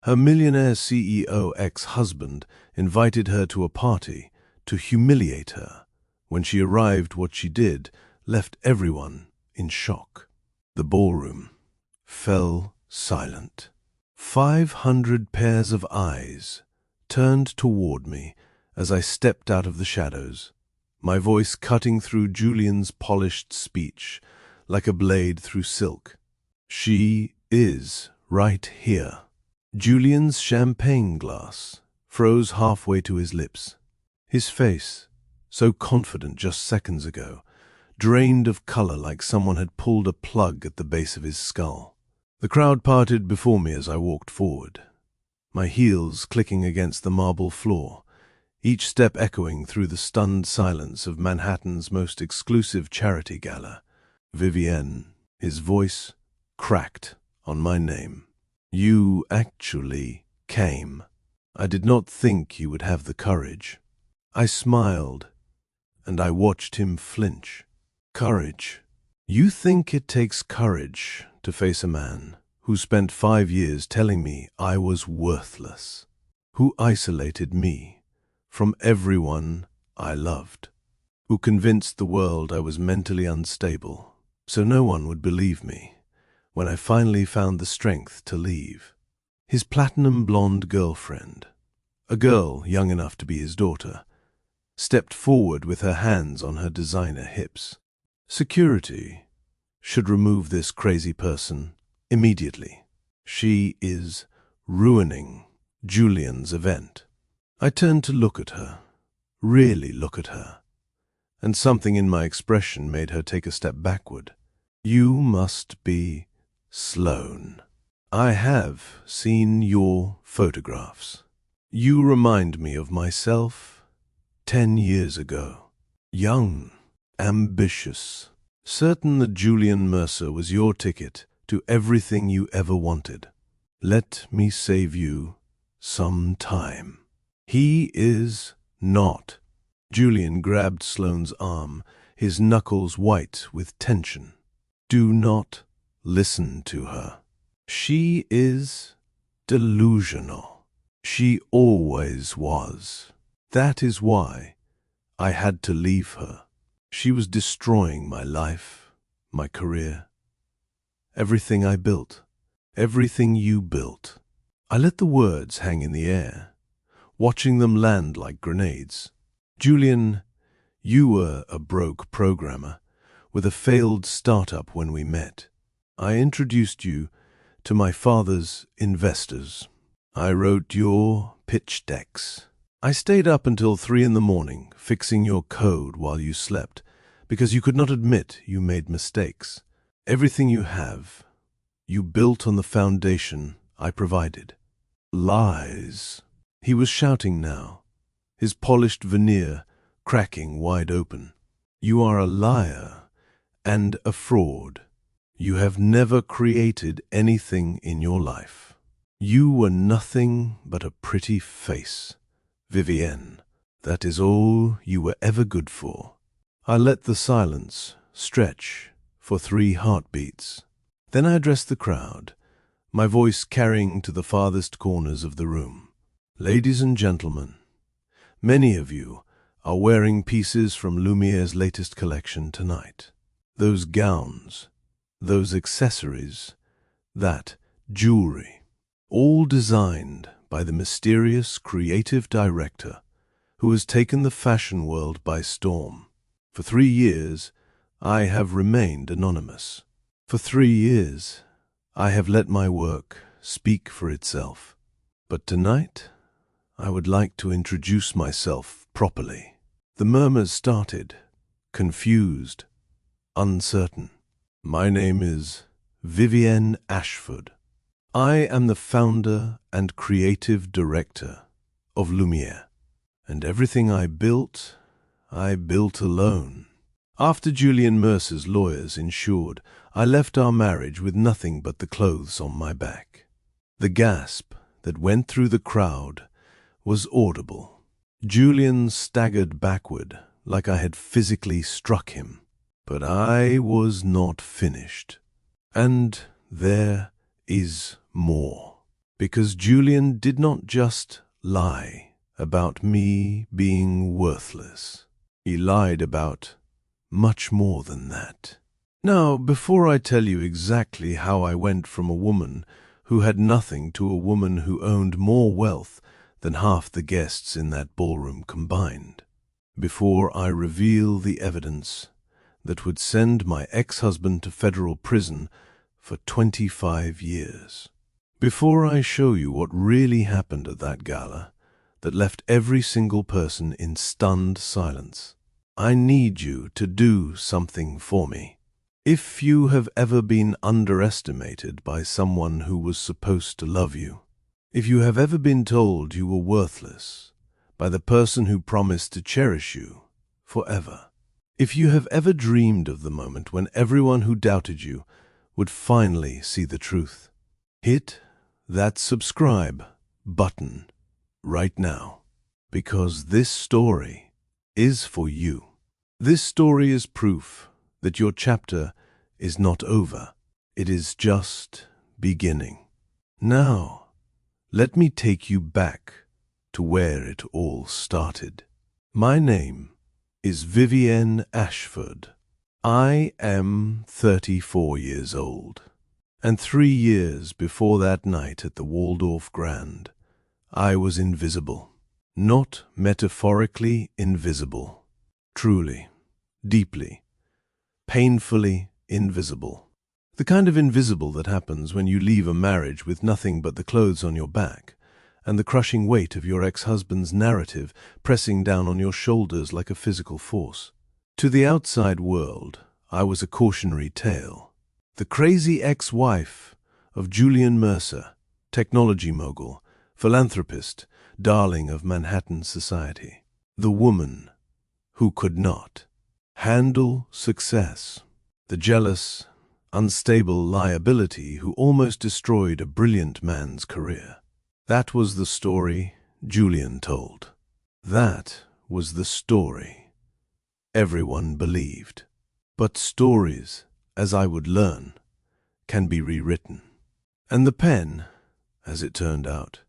Her millionaire CEO ex-husband invited her to a party to humiliate her. When she arrived, what she did left everyone in shock. The ballroom fell silent. 500 pairs of eyes turned toward me as I stepped out of the shadows, my voice cutting through Julian's polished speech like a blade through silk. She is right here. Julian's champagne glass froze halfway to his lips. His face, so confident just seconds ago, drained of color like someone had pulled a plug at the base of his skull. The crowd parted before me as I walked forward, my heels clicking against the marble floor, each step echoing through the stunned silence of Manhattan's most exclusive charity gala. Vivienne, his voice cracked on my name. You actually came. I did not think you would have the courage. I smiled, and I watched him flinch. Courage. You think it takes courage to face a man who spent 5 years telling me I was worthless, who isolated me from everyone I loved, who convinced the world I was mentally unstable, so no one would believe me when I finally found the strength to leave. His platinum blonde girlfriend, a girl young enough to be his daughter, stepped forward with her hands on her designer hips. Security should remove this crazy person immediately. She is ruining Julian's event. I turned to look at her, really look at her, and something in my expression made her take a step backward. You must be Sloan. I have seen your photographs. You remind me of myself 10 years ago. Young, ambitious, certain that Julian Mercer was your ticket to everything you ever wanted. Let me save you some time. He is not. Julian grabbed Sloane's arm, his knuckles white with tension. Do not listen to her. She is delusional. She always was. That is why I had to leave her. She was destroying my life, my career, everything I built, everything you built. I let the words hang in the air, watching them land like grenades. Julian, you were a broke programmer with a failed startup when we met. I introduced you to my father's investors. I wrote your pitch decks. I stayed up until 3 in the morning fixing your code while you slept because you could not admit you made mistakes. Everything you have, you built on the foundation I provided. Lies. He was shouting now, his polished veneer cracking wide open. You are a liar and a fraud. You have never created anything in your life. You were nothing but a pretty face. Vivienne, that is all you were ever good for. I let the silence stretch for 3 heartbeats. Then I addressed the crowd, my voice carrying to the farthest corners of the room. Ladies and gentlemen, many of you are wearing pieces from Lumiere's latest collection tonight. Those gowns, those accessories, that jewelry, all designed by the mysterious creative director who has taken the fashion world by storm. For 3 years, I have remained anonymous. For 3 years, I have let my work speak for itself. But tonight, I would like to introduce myself properly. The murmurs started, confused, uncertain. My name is Vivienne Ashford. I am the founder and creative director of Lumiere, and everything I built alone. After Julian Mercer's lawyers ensured, I left our marriage with nothing but the clothes on my back. The gasp that went through the crowd was audible. Julian staggered backward like I had physically struck him. But I was not finished. And there is more. Because Julian did not just lie about me being worthless. He lied about much more than that. Now, before I tell you exactly how I went from a woman who had nothing to a woman who owned more wealth than half the guests in that ballroom combined, before I reveal the evidence that would send my ex-husband to federal prison for 25 years, before I show you what really happened at that gala that left every single person in stunned silence, I need you to do something for me. If you have ever been underestimated by someone who was supposed to love you, if you have ever been told you were worthless by the person who promised to cherish you forever, if you have ever dreamed of the moment when everyone who doubted you would finally see the truth, hit that subscribe button right now, because this story is for you. This story is proof that your chapter is not over. It is just beginning. Now, let me take you back to where it all started. My name is Vivienne Ashford. I am 34 years old. And 3 years before that night at the Waldorf Grand, I was invisible. Not metaphorically invisible. Truly, deeply, painfully invisible. The kind of invisible that happens when you leave a marriage with nothing but the clothes on your back and the crushing weight of your ex-husband's narrative pressing down on your shoulders like a physical force. To the outside world, I was a cautionary tale. The crazy ex-wife of Julian Mercer, technology mogul, philanthropist, darling of Manhattan society. The woman who could not handle success. The jealous, unstable liability who almost destroyed a brilliant man's career. That was the story Julian told. That was the story everyone believed. But stories, as I would learn, can be rewritten. And the pen, as it turned out,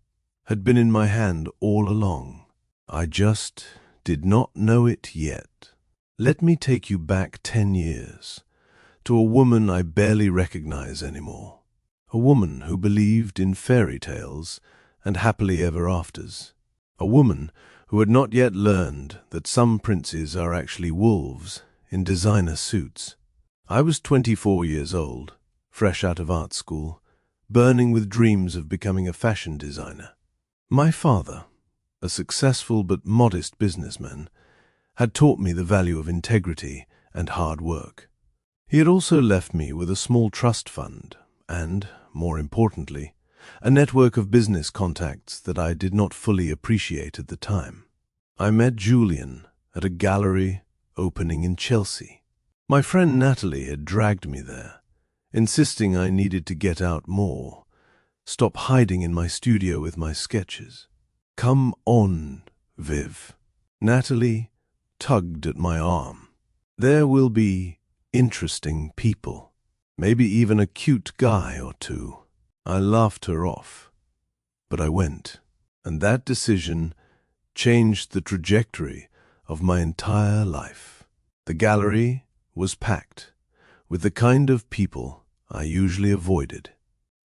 had been in my hand all along. I just did not know it yet. Let me take you back 10 years, to a woman I barely recognize anymore. A woman who believed in fairy tales and happily ever afters. A woman who had not yet learned that some princes are actually wolves in designer suits. I was 24 years old, fresh out of art school, burning with dreams of becoming a fashion designer. My father, a successful but modest businessman, had taught me the value of integrity and hard work. He had also left me with a small trust fund and, more importantly, a network of business contacts that I did not fully appreciate at the time. I met Julian at a gallery opening in Chelsea. My friend Natalie had dragged me there, insisting I needed to get out more, stop hiding in my studio with my sketches. Come on, Viv. Natalie tugged at my arm. There will be interesting people, maybe even a cute guy or two. I laughed her off, but I went, and that decision changed the trajectory of my entire life. The gallery was packed with the kind of people I usually avoided.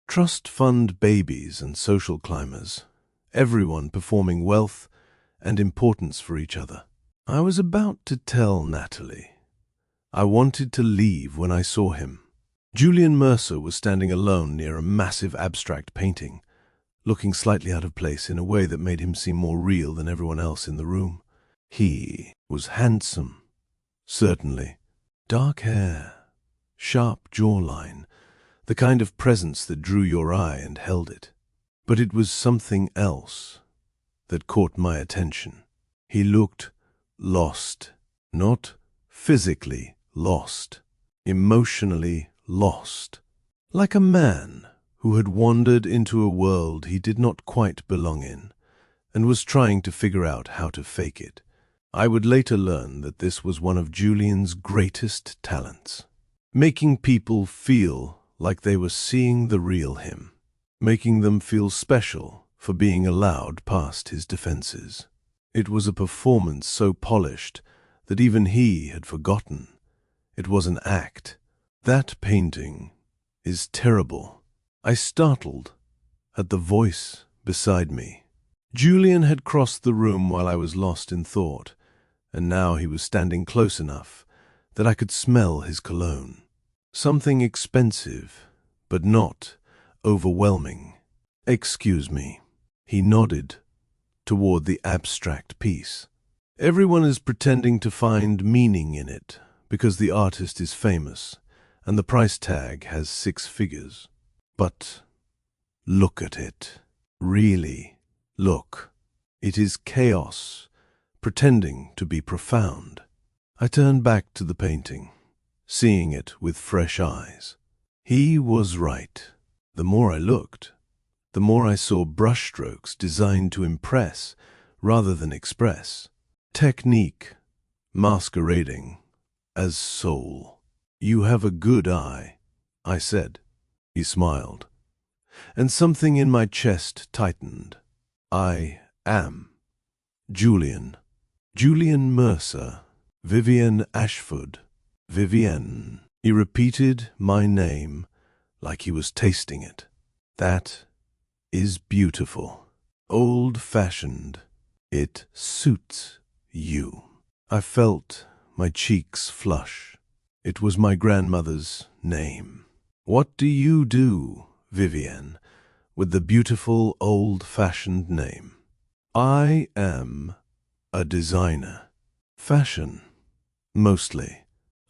Trust fund babies and social climbers, everyone performing wealth and importance for each other. I was about to tell Natalie I wanted to leave when I saw him. Julian Mercer was standing alone near a massive abstract painting, looking slightly out of place in a way that made him seem more real than everyone else in the room. He was handsome, certainly. Dark hair, sharp jawline, the kind of presence that drew your eye and held it. But it was something else that caught my attention. He looked lost, not physically lost, emotionally lost, like a man who had wandered into a world he did not quite belong in and was trying to figure out how to fake it. I would later learn that this was one of Julian's greatest talents, making people feel like they were seeing the real him. making them feel special for being allowed past his defenses. It was a performance so polished that even he had forgotten it was an act. That painting is terrible. I startled at the voice beside me. Julian had crossed the room while I was lost in thought, and now he was standing close enough that I could smell his cologne. Something expensive, but not overwhelming. "Excuse me." He nodded toward the abstract piece. "Everyone is pretending to find meaning in it because the artist is famous and the price tag has 6 figures. But look at it. Really look. It is chaos pretending to be profound." I turned back to the painting, seeing it with fresh eyes. He was right. The more I looked, the more I saw brushstrokes designed to impress rather than express. Technique masquerading as soul. "You have a good eye," I said. He smiled, and something in my chest tightened. "I am Julian. Julian Mercer. Vivian Ashford. Vivienne." He repeated my name like he was tasting it. "That is beautiful. Old-fashioned. It suits you." I felt my cheeks flush. It was my grandmother's name. "What do you do, Vivienne, with the beautiful old-fashioned name?" "I am a designer. Fashion, mostly.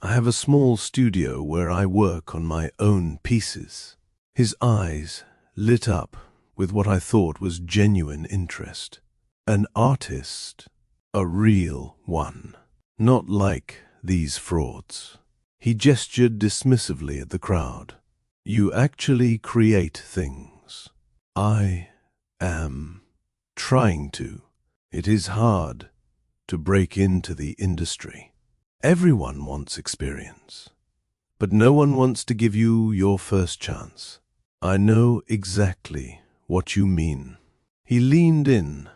I have a small studio where I work on my own pieces." His eyes lit up with what I thought was genuine interest. "An artist, a real one. Not like these frauds." He gestured dismissively at the crowd. "You actually create things." "I am trying to. It is hard to break into the industry. Everyone wants experience, but no one wants to give you your first chance. I know exactly what you mean." He leaned in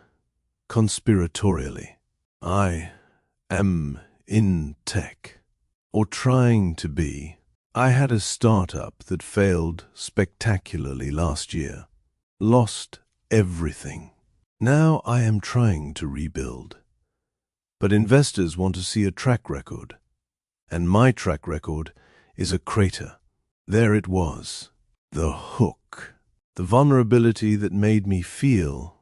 conspiratorially. "I am in tech, or trying to be. I had a startup that failed spectacularly last year. Lost everything. Now I am trying to rebuild. But investors want to see a track record, and my track record is a crater." There it was, the hook, the vulnerability that made me feel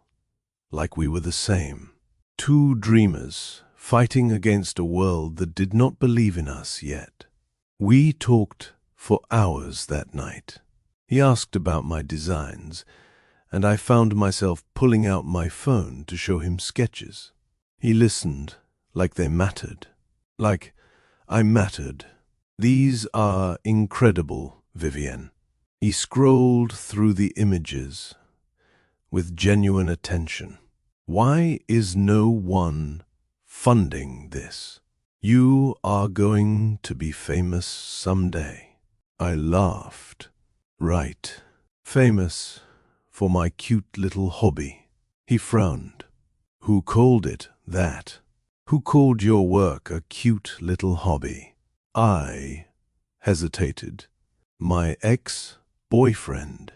like we were the same. Two dreamers fighting against a world that did not believe in us yet. We talked for hours that night. He asked about my designs, and I found myself pulling out my phone to show him sketches. He listened like they mattered, like I mattered. "These are incredible, Vivienne." He scrolled through the images with genuine attention. "Why is no one funding this? You are going to be famous someday." I laughed. "Right. Famous for my cute little hobby." He frowned. "Who called it that? Who called your work a cute little hobby?" I hesitated. "My ex-boyfriend.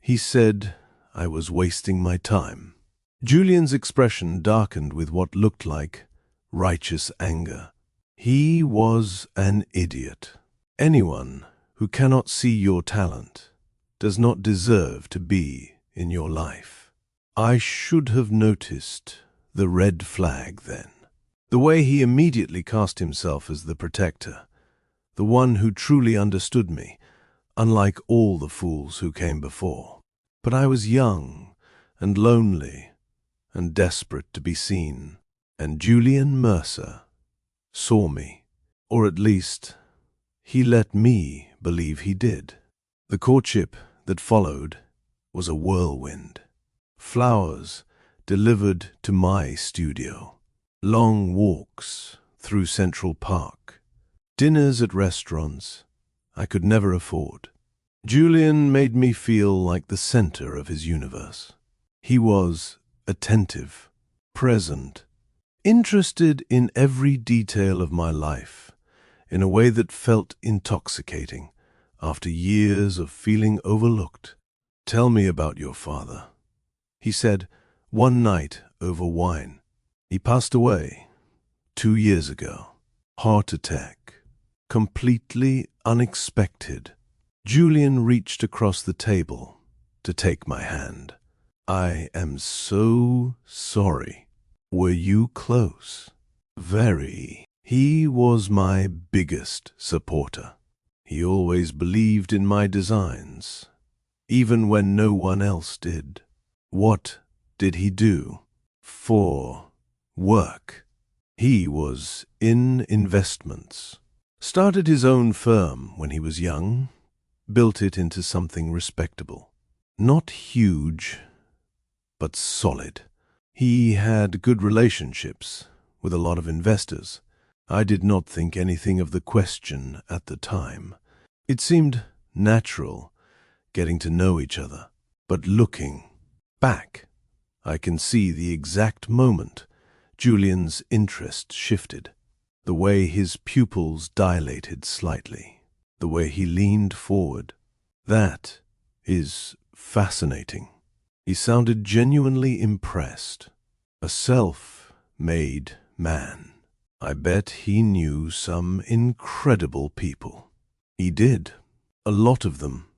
He said I was wasting my time." Julian's expression darkened with what looked like righteous anger. He was an idiot. Anyone who cannot see your talent does not deserve to be in your life. I should have noticed the red flag then. The way he immediately cast himself as the protector, the one who truly understood me, unlike all the fools who came before. But I was young and lonely and desperate to be seen, and Julian Mercer saw me, or at least he let me believe he did. The courtship that followed was a whirlwind. Flowers delivered to my studio. Long walks through Central Park. Dinners at restaurants I could never afford. Julian made me feel like the center of his universe. He was attentive, present, interested in every detail of my life in a way that felt intoxicating after years of feeling overlooked. "Tell me about your father," he said one night over wine. "He passed away 2 years ago. Heart attack. Completely unexpected." Julian reached across the table to take my hand. "I am so sorry. Were you close?" "Very. He was my biggest supporter. He always believed in my designs, even when no one else did." "What did he do for work?" "He was in investments. Started his own firm when he was young, built it into something respectable. Not huge, but solid. He had good relationships with a lot of investors. I did not think anything of the question at the time. It seemed natural, getting to know each other. But looking back, I can see the exact moment Julian's interest shifted. The way his pupils dilated slightly. The way he leaned forward. That is fascinating. He sounded genuinely impressed. A self-made man. I bet he knew some incredible people. He did. A lot of them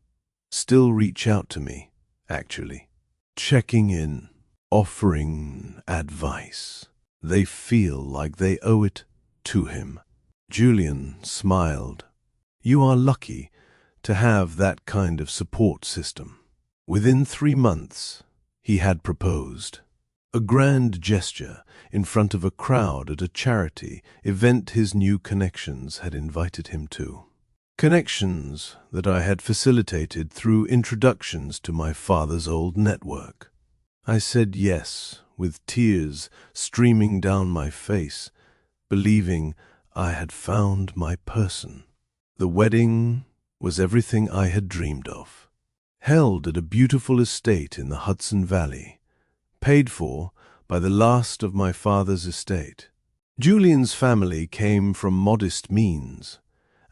still reach out to me, actually. Checking in, offering advice. They feel like they owe it to him. Julian smiled. "You are lucky to have that kind of support system." Within 3 months, he had proposed. A grand gesture in front of a crowd at a charity event his new connections had invited him to. Connections that I had facilitated through introductions to my father's old network. I said yes, with tears streaming down my face, believing I had found my person. The wedding was everything I had dreamed of. Held at a beautiful estate in the Hudson Valley, paid for by the last of my father's estate. Julian's family came from modest means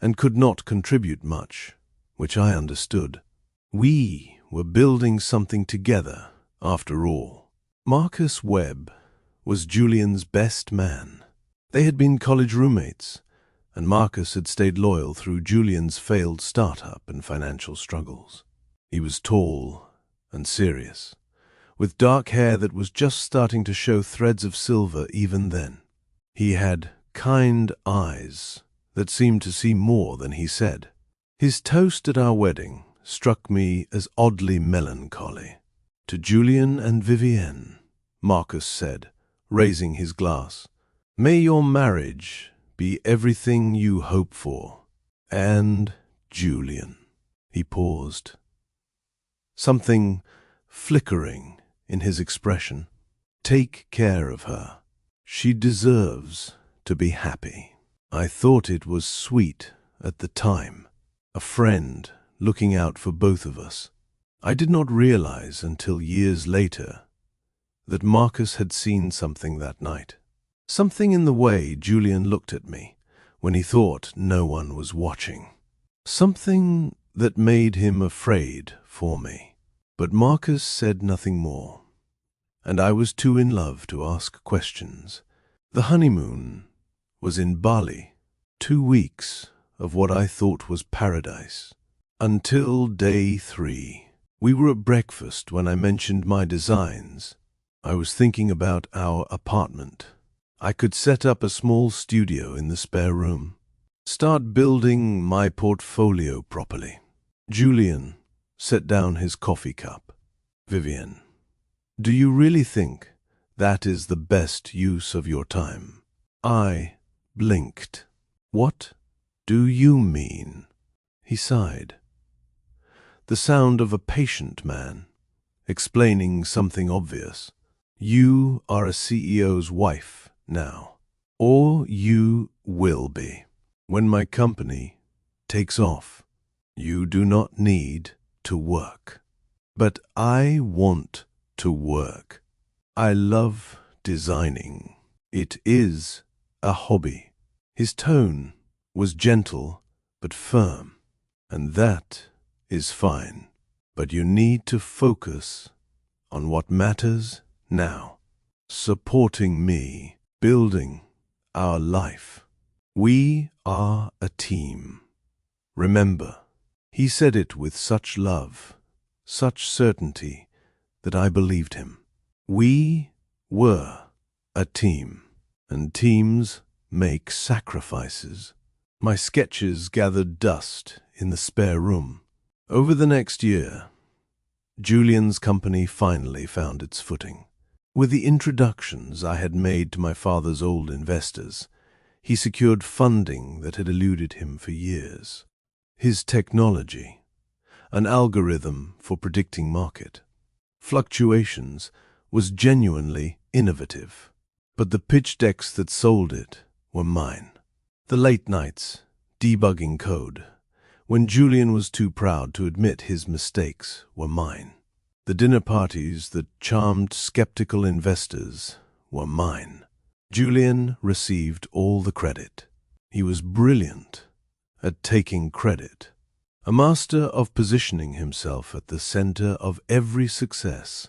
and could not contribute much, which I understood. We were building something together, after all. Marcus Webb was Julian's best man. They had been college roommates, and Marcus had stayed loyal through Julian's failed startup and financial struggles. He was tall and serious, with dark hair that was just starting to show threads of silver even then. He had kind eyes that seemed to see more than he said. His toast at our wedding struck me as oddly melancholy. "To Julian and Vivienne," Marcus said, raising his glass, "may your marriage be everything you hope for. And Julian." He paused. Something flickering in his expression. "Take care of her. She deserves to be happy." I thought it was sweet at the time. A friend looking out for both of us. I did not realize until years later that Marcus had seen something that night. Something in the way Julian looked at me when he thought no one was watching. Something that made him afraid for me. But Marcus said nothing more, and I was too in love to ask questions. The honeymoon was in Bali, 2 weeks of what I thought was paradise. Until day 3. We were at breakfast when I mentioned my designs. I was thinking about our apartment. I could set up a small studio in the spare room. Start building my portfolio properly. Julian set down his coffee cup. "Vivienne, do you really think that is the best use of your time?" I blinked. "What do you mean?" He sighed. The sound of a patient man explaining something obvious. "You are a CEO's wife now, or you will be. When my company takes off, You do not need to work. But I want to work. I love designing. It is a hobby. His tone was gentle but firm, and that is fine. But you need to focus on what matters now. Supporting me, building our life. We are a team. Remember, he said it with such love, such certainty, that I believed him. We were a team, and teams make sacrifices. My sketches gathered dust in the spare room. Over the next year, Julian's company finally found its footing. With the introductions I had made to my father's old investors, he secured funding that had eluded him for years. His technology, an algorithm for predicting market fluctuations, was genuinely innovative. But the pitch decks that sold it were mine. The late nights, debugging code, when Julian was too proud to admit his mistakes, were mine. The dinner parties that charmed skeptical investors were mine. Julian received all the credit. He was brilliant at taking credit, a master of positioning himself at the center of every success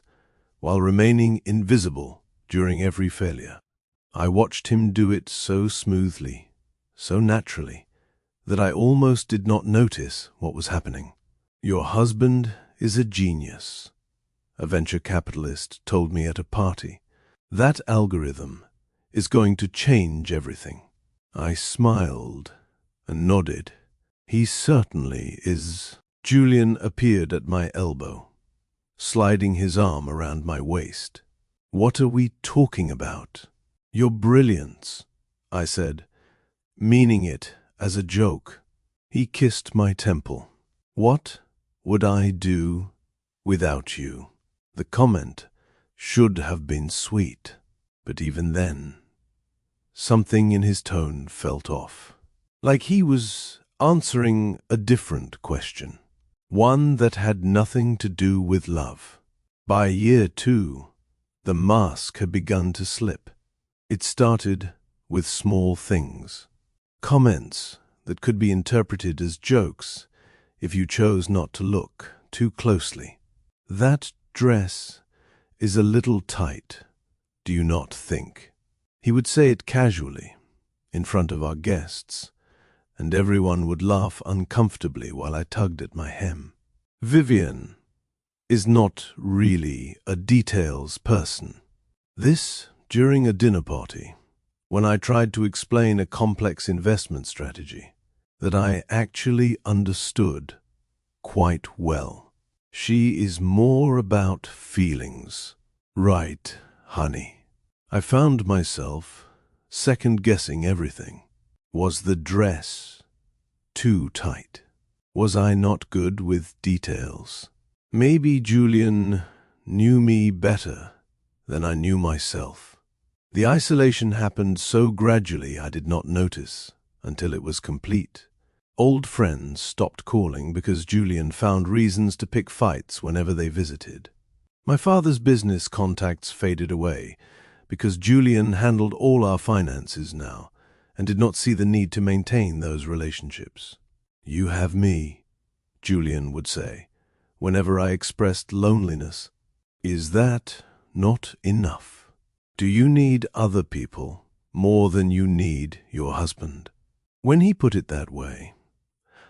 while remaining invisible during every failure. I watched him do it so smoothly, so naturally, that I almost did not notice what was happening. Your husband is a genius, a venture capitalist told me at a party. That algorithm is going to change everything. I smiled and nodded. He certainly is. Julian appeared at my elbow, sliding his arm around my waist. What are we talking about? Your brilliance, I said, meaning it as a joke. He kissed my temple. What would I do without you? The comment should have been sweet, but even then, something in his tone felt off, like he was answering a different question, one that had nothing to do with love. By year 2, the mask had begun to slip. It started with small things, comments that could be interpreted as jokes if you chose not to look too closely. That dress is a little tight, do you not think? He would say it casually, in front of our guests, and everyone would laugh uncomfortably while I tugged at my hem. Vivian is not really a details person. This during a dinner party, when I tried to explain a complex investment strategy that I actually understood quite well. She is more about feelings. Right, honey. I found myself second-guessing everything. Was the dress too tight? Was I not good with details? Maybe Julian knew me better than I knew myself. The isolation happened so gradually I did not notice until it was complete. Old friends stopped calling because Julian found reasons to pick fights whenever they visited. My father's business contacts faded away because Julian handled all our finances now and did not see the need to maintain those relationships. You have me, Julian would say, whenever I expressed loneliness. Is that not enough? Do you need other people more than you need your husband? When he put it that way,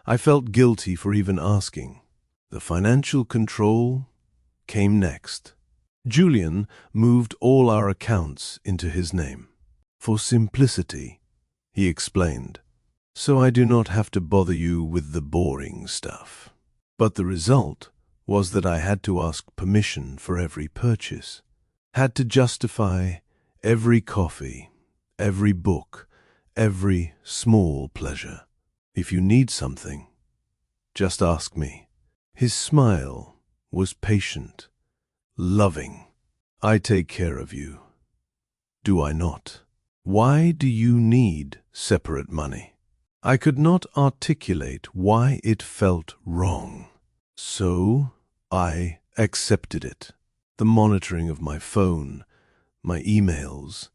I felt guilty for even asking. The financial control came next. Julian moved all our accounts into his name. For simplicity, he explained, so I do not have to bother you with the boring stuff. But the result was that I had to ask permission for every purchase, had to justify every coffee, every book, every small pleasure. If you need something, just ask me. His smile was patient, loving. I take care of you, do I not? Why do you need separate money? I could not articulate why it felt wrong. So I accepted it. The monitoring of my phone, my emails,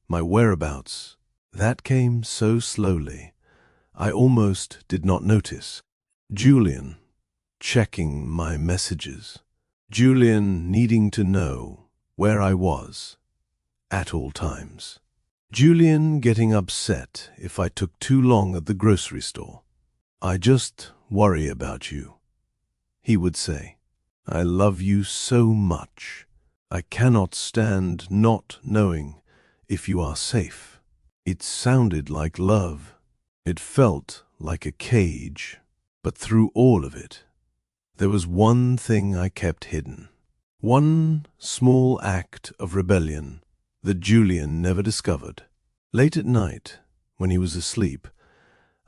my whereabouts, that came so slowly, I almost did not notice. Julian checking my messages. Julian needing to know where I was at all times. Julian getting upset if I took too long at the grocery store. "I just worry about you," he would say. "I love you so much. I cannot stand not knowing if you are safe." It sounded like love. It felt like a cage. But through all of it, there was one thing I kept hidden. One small act of rebellion that Julian never discovered. Late at night, when he was asleep,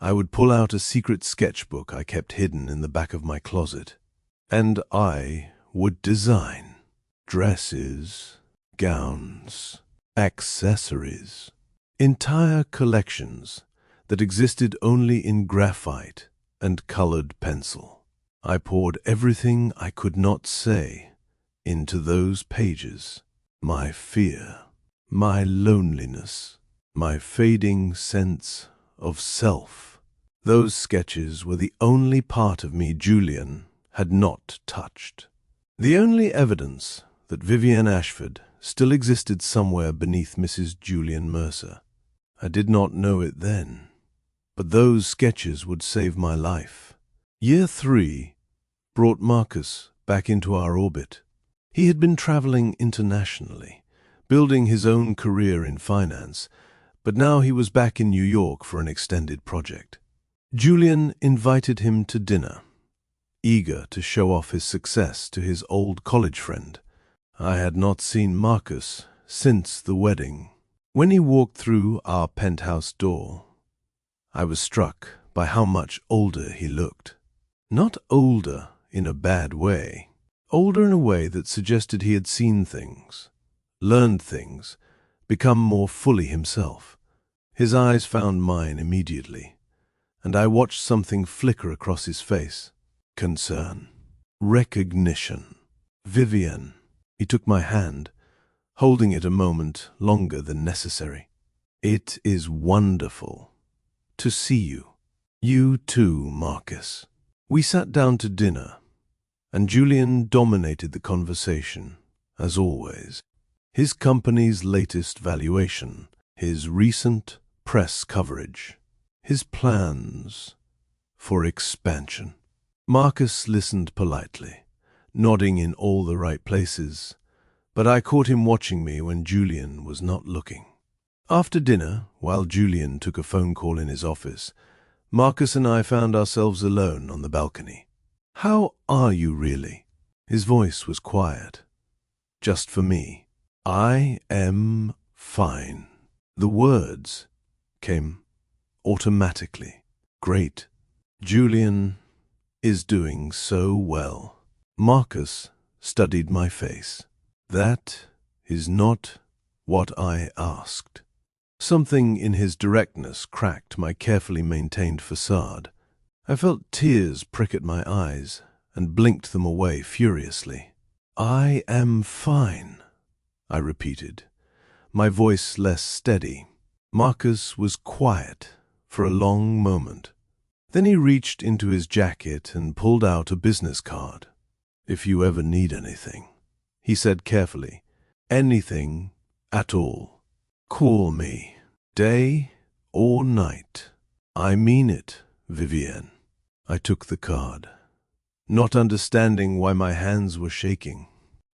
I would pull out a secret sketchbook I kept hidden in the back of my closet, and I would design dresses, gowns, accessories, entire collections that existed only in graphite and colored pencil. I poured everything I could not say into those pages. My fear, my loneliness, my fading sense of self. Those sketches were the only part of me Julian had not touched. The only evidence that Vivienne Ashford still existed somewhere beneath Mrs. Julian Mercer. I did not know it then, but those sketches would save my life. Year 3 brought Marcus back into our orbit. He had been traveling internationally, building his own career in finance, but now he was back in New York for an extended project. Julian invited him to dinner, eager to show off his success to his old college friend. I had not seen Marcus since the wedding. When he walked through our penthouse door, I was struck by how much older he looked. Not older in a bad way. Older in a way that suggested he had seen things, learned things, become more fully himself. His eyes found mine immediately, and I watched something flicker across his face. Concern. Recognition. "Vivienne." He took my hand, holding it a moment longer than necessary. "It is wonderful to see you. You too, Marcus." We sat down to dinner, and Julian dominated the conversation, as always. His company's latest valuation, his recent press coverage, his plans for expansion. Marcus listened politely, nodding in all the right places, but I caught him watching me when Julian was not looking. After dinner, while Julian took a phone call in his office, Marcus and I found ourselves alone on the balcony. "How are you really?" His voice was quiet, just for me. "I am fine." The words came automatically. "Great. Julian is doing so well." Marcus studied my face. "That is not what I asked." Something in his directness cracked my carefully maintained facade. I felt tears prick at my eyes and blinked them away furiously. "I am fine," I repeated, my voice less steady. Marcus was quiet for a long moment. Then he reached into his jacket and pulled out a business card. "If you ever need anything," he said carefully, "anything at all, call me, day or night." "I mean it, Vivienne." I took the card, not understanding why my hands were shaking.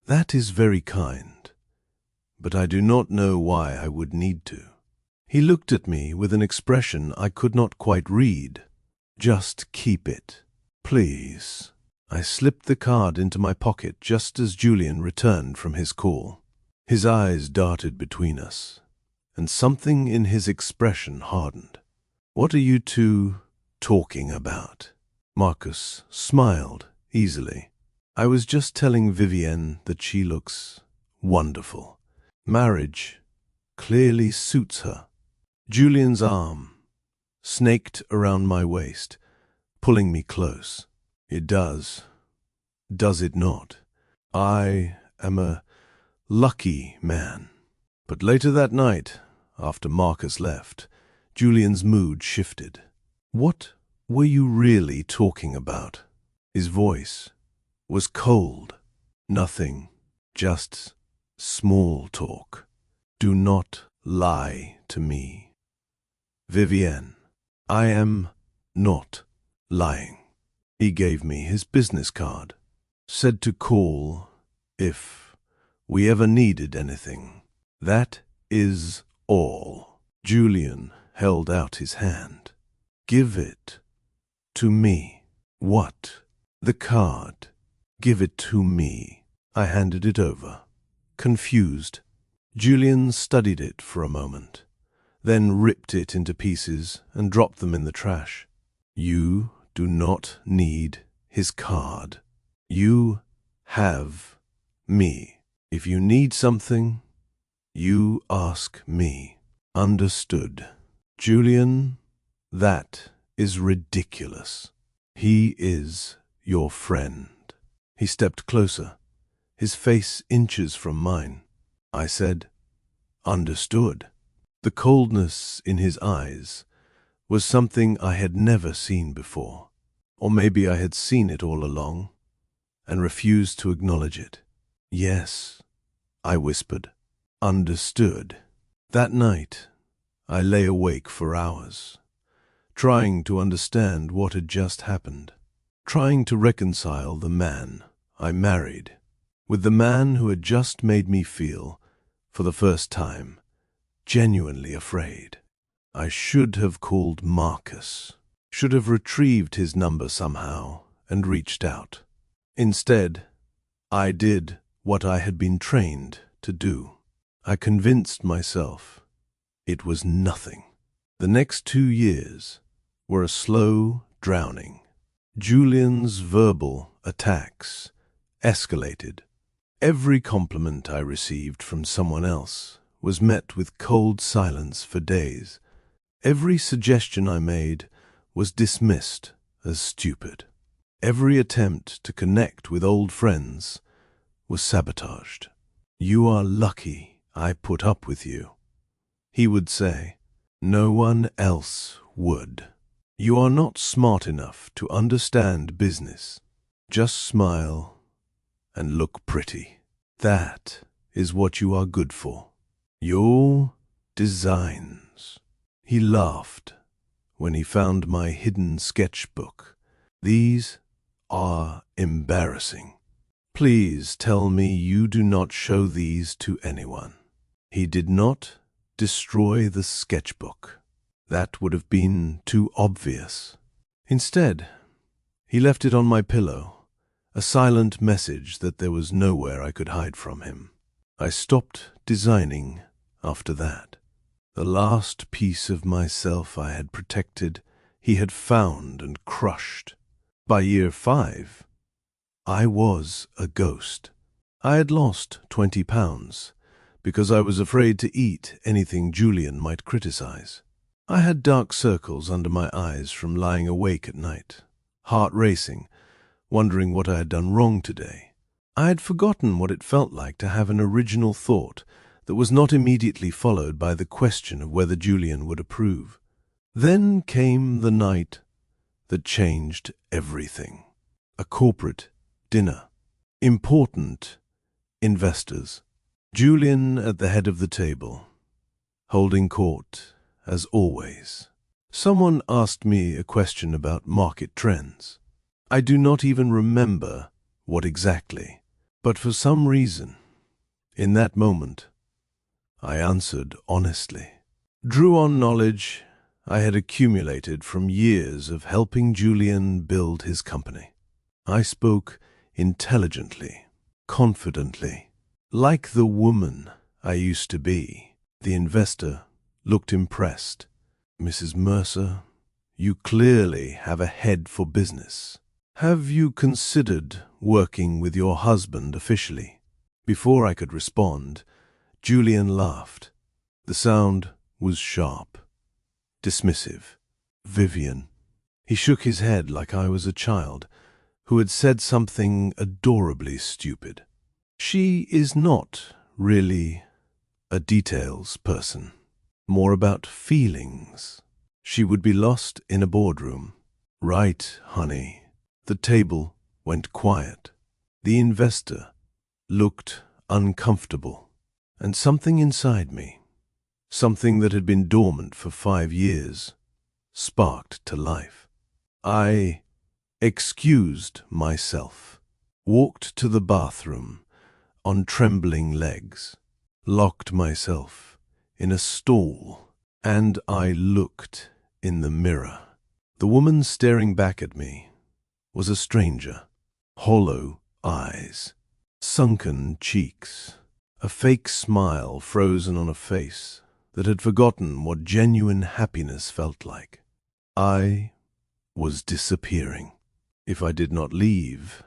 "That is very kind, but I do not know why I would need to." He looked at me with an expression I could not quite read. "Just keep it, please." I slipped the card into my pocket just as Julian returned from his call. His eyes darted between us, and something in his expression hardened. "What are you two talking about?" Marcus smiled easily. "I was just telling Vivienne that she looks wonderful. Marriage clearly suits her." Julian's arm snaked around my waist, pulling me close. It does it not? I am a lucky man. But later that night, after Marcus left, Julian's mood shifted. What were you really talking about? His voice was cold. Nothing, just small talk. Do not lie to me. Vivienne, I am not lying. He gave me his business card, said to call if we ever needed anything. That is all. Julian held out his hand. Give it to me. What? The card. Give it to me. I handed it over, confused. Julian studied it for a moment, then ripped it into pieces and dropped them in the trash. You do not need his card. You have me. If you need something, you ask me. Understood. Julian, that is ridiculous. He is your friend. He stepped closer, his face inches from mine. I said, understood. The coldness in his eyes was something I had never seen before. Or maybe I had seen it all along and refused to acknowledge it. Yes, I whispered. Understood. That night, I lay awake for hours, trying to understand what had just happened, trying to reconcile the man I married with the man who had just made me feel, for the first time, genuinely afraid. I should have called Marcus, should have retrieved his number somehow and reached out. Instead, I did what I had been trained to do. I convinced myself it was nothing. The next 2 years were a slow drowning. Julian's verbal attacks escalated. Every compliment I received from someone else was met with cold silence for days. Every suggestion I made was dismissed as stupid. Every attempt to connect with old friends was sabotaged. You are lucky I put up with you, he would say. No one else would. You are not smart enough to understand business. Just smile and look pretty. That is what you are good for. Your designs. He laughed when he found my hidden sketchbook. These are embarrassing. Please tell me you do not show these to anyone. He did not destroy the sketchbook. That would have been too obvious. Instead, he left it on my pillow, a silent message that there was nowhere I could hide from him. I stopped designing after that. The last piece of myself I had protected, he had found and crushed. By year 5, I was a ghost. I had lost 20 pounds because I was afraid to eat anything Julian might criticize. I had dark circles under my eyes from lying awake at night, heart racing, wondering what I had done wrong today. I had forgotten what it felt like to have an original thought that was not immediately followed by the question of whether Julian would approve. Then came the night that changed everything. A corporate dinner. Important investors. Julian at the head of the table, holding court as always. Someone asked me a question about market trends. I do not even remember what exactly, but for some reason, in that moment, I answered honestly. Drew on knowledge I had accumulated from years of helping Julian build his company. I spoke intelligently, confidently, like the woman I used to be. The investor looked impressed. Mrs. Mercer, you clearly have a head for business. Have you considered working with your husband officially? Before I could respond, Julian laughed. The sound was sharp, dismissive. Vivian. He shook his head like I was a child who had said something adorably stupid. She is not really a details person, more about feelings. She would be lost in a boardroom. Right, honey. The table went quiet. The investor looked uncomfortable, and something inside me, something that had been dormant for 5 years, sparked to life. I excused myself, walked to the bathroom on trembling legs, locked myself in a stall, and I looked in the mirror. The woman staring back at me was a stranger. Hollow eyes, sunken cheeks, a fake smile frozen on a face that had forgotten what genuine happiness felt like. I was disappearing. If I did not leave,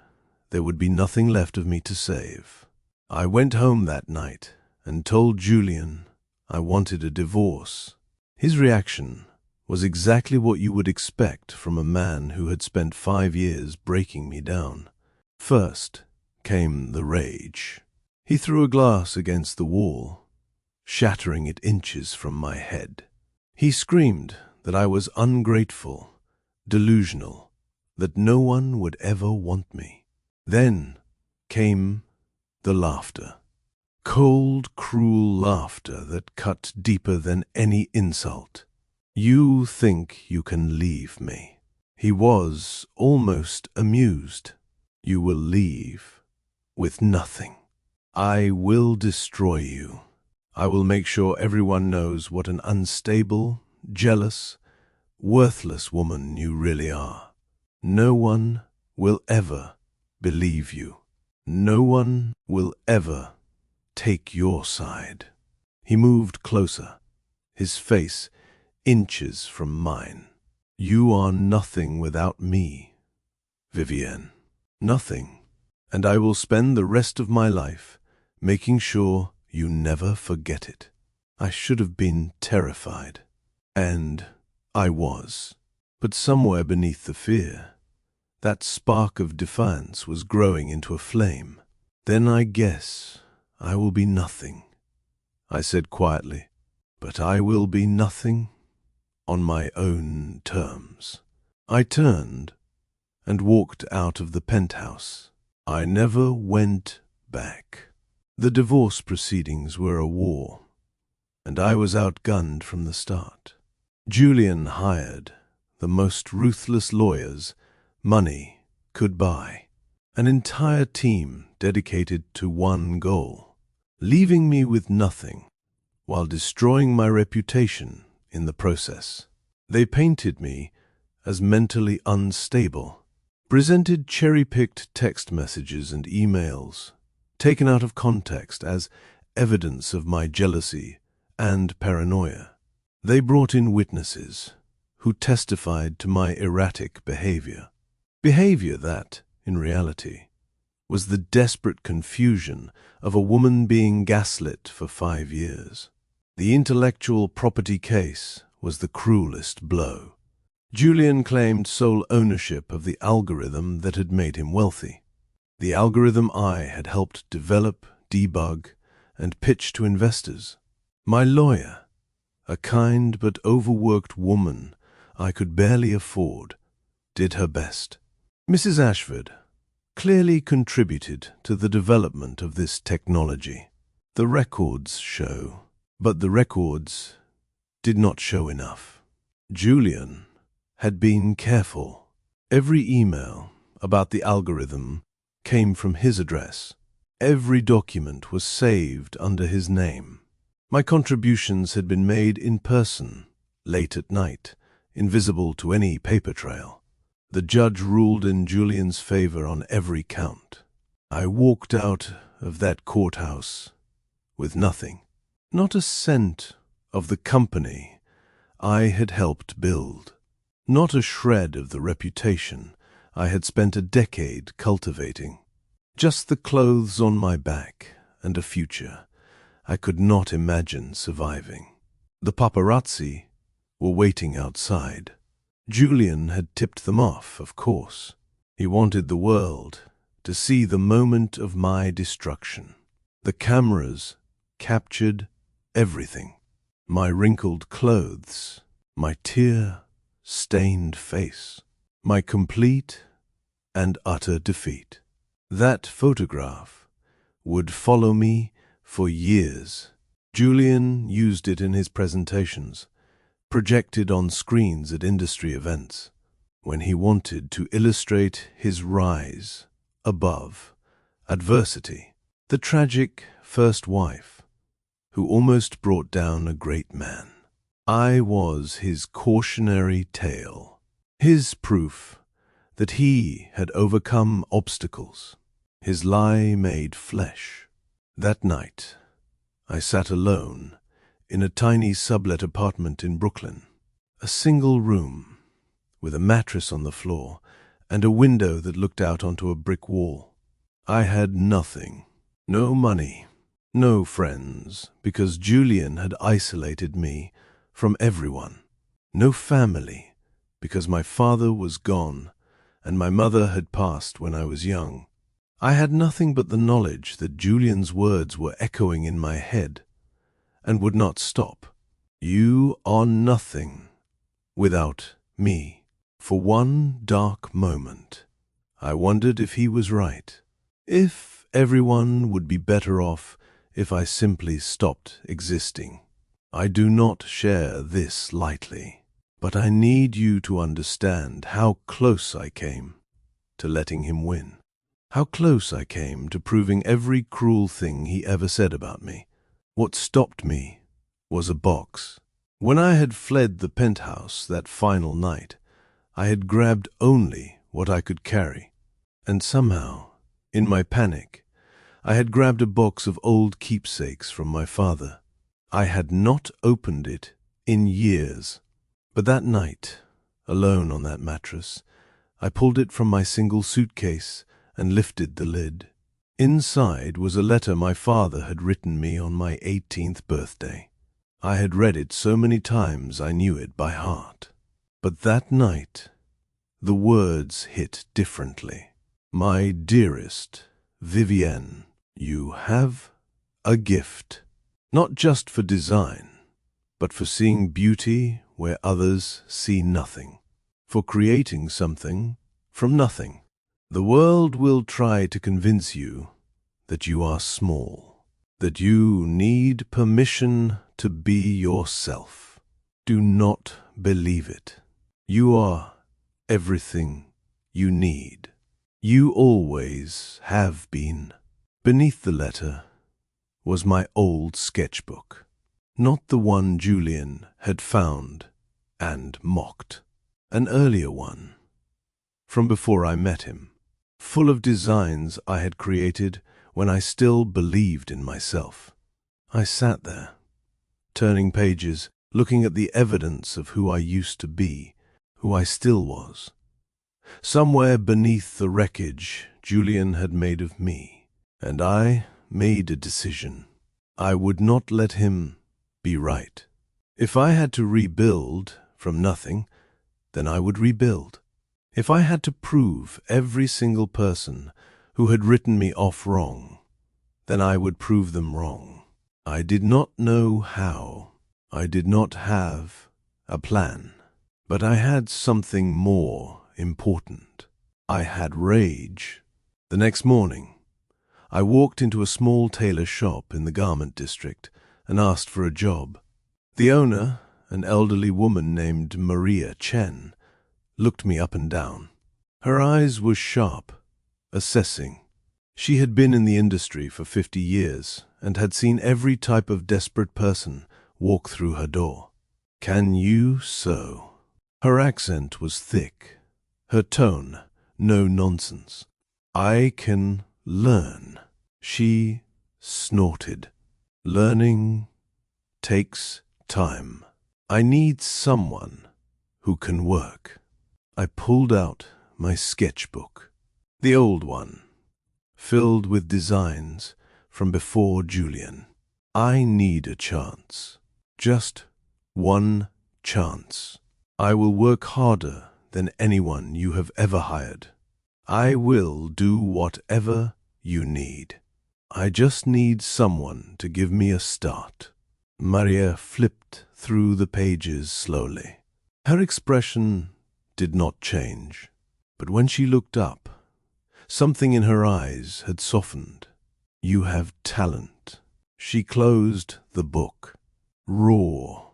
there would be nothing left of me to save. I went home that night and told Julian I wanted a divorce. His reaction was exactly what you would expect from a man who had spent 5 years breaking me down. First came the rage. He threw a glass against the wall, shattering it inches from my head. He screamed that I was ungrateful, delusional, that no one would ever want me. Then came the laughter. Cold, cruel laughter that cut deeper than any insult. You think you can leave me. He was almost amused. You will leave with nothing. I will destroy you. I will make sure everyone knows what an unstable, jealous, worthless woman you really are. No one will ever believe you. No one will ever take your side. He moved closer, his face inches from mine. You are nothing without me, Vivienne. Nothing. And I will spend the rest of my life making sure you never forget it. I should have been terrified. And I was. But somewhere beneath the fear, that spark of defiance was growing into a flame. Then I guess I will be nothing, I said quietly. But I will be nothing on my own terms. I turned and walked out of the penthouse. I never went back. The divorce proceedings were a war, and I was outgunned from the start. Julian hired the most ruthless lawyers money could buy, an entire team dedicated to one goal, leaving me with nothing while destroying my reputation in the process. They painted me as mentally unstable, presented cherry-picked text messages and emails, taken out of context as evidence of my jealousy and paranoia. They brought in witnesses who testified to my erratic behavior that, in reality, was the desperate confusion of a woman being gaslit for 5 years. The intellectual property case was the cruelest blow. Julian claimed sole ownership of the algorithm that had made him wealthy. The algorithm I had helped develop, debug, and pitch to investors. My lawyer, a kind but overworked woman I could barely afford, did her best. Mrs. Ashford clearly contributed to the development of this technology. The records show, but the records did not show enough. Julian had been careful. Every email about the algorithm came from his address. Every document was saved under his name. My contributions had been made in person, late at night, invisible to any paper trail. The judge ruled in Julian's favor on every count. I walked out of that courthouse with nothing. Not a cent of the company I had helped build. Not a shred of the reputation I had spent a decade cultivating. Just the clothes on my back and a future I could not imagine surviving. The paparazzi were waiting outside. Julian had tipped them off, of course. He wanted the world to see the moment of my destruction. The cameras captured everything. My wrinkled clothes, my tear-stained face, my complete and utter defeat. That photograph would follow me for years. Julian used it in his presentations, projected on screens at industry events, when he wanted to illustrate his rise above adversity. The tragic first wife who almost brought down a great man. I was his cautionary tale, his proof that he had overcome obstacles, his lie made flesh. That night, I sat alone in a tiny sublet apartment in Brooklyn, a single room with a mattress on the floor and a window that looked out onto a brick wall. I had nothing, no money, no friends, because Julian had isolated me from everyone. No family, because my father was gone and my mother had passed when I was young. I had nothing but the knowledge that Julian's words were echoing in my head and would not stop. You are nothing without me. For one dark moment, I wondered if he was right, if everyone would be better off if I simply stopped existing. I do not share this lightly, but I need you to understand how close I came to letting him win. How close I came to proving every cruel thing he ever said about me. What stopped me was a box. When I had fled the penthouse that final night, I had grabbed only what I could carry. And somehow, in my panic, I had grabbed a box of old keepsakes from my father. I had not opened it in years. But that night, alone on that mattress, I pulled it from my single suitcase and lifted the lid. Inside was a letter my father had written me on my 18th birthday. I had read it so many times I knew it by heart. But that night, the words hit differently. My dearest Vivienne, you have a gift, not just for design, but for seeing beauty where others see nothing, for creating something from nothing. The world will try to convince you that you are small, that you need permission to be yourself. Do not believe it. You are everything you need. You always have been. Beneath the letter was my old sketchbook, not the one Julian had found and mocked, an earlier one, from before I met him, full of designs I had created when I still believed in myself. I sat there, turning pages, looking at the evidence of who I used to be, who I still was. Somewhere beneath the wreckage Julian had made of me, and I made a decision. I would not let him be right. If I had to rebuild from nothing, then I would rebuild. If I had to prove every single person who had written me off wrong, then I would prove them wrong. I did not know how. I did not have a plan. But I had something more important. I had rage. The next morning, I walked into a small tailor shop in the garment district and asked for a job. The owner, an elderly woman named Maria Chen, looked me up and down. Her eyes were sharp, assessing. She had been in the industry for 50 years and had seen every type of desperate person walk through her door. Can you sew? Her accent was thick, her tone no nonsense. I can learn. She snorted. Learning takes time. I need someone who can work. I pulled out my sketchbook, the old one, filled with designs from before Julian. I need a chance, just one chance. I will work harder than anyone you have ever hired. I will do whatever you need. I just need someone to give me a start." Maria flipped through the pages slowly. Her expression did not change, but when she looked up, something in her eyes had softened. "You have talent." She closed the book. Raw,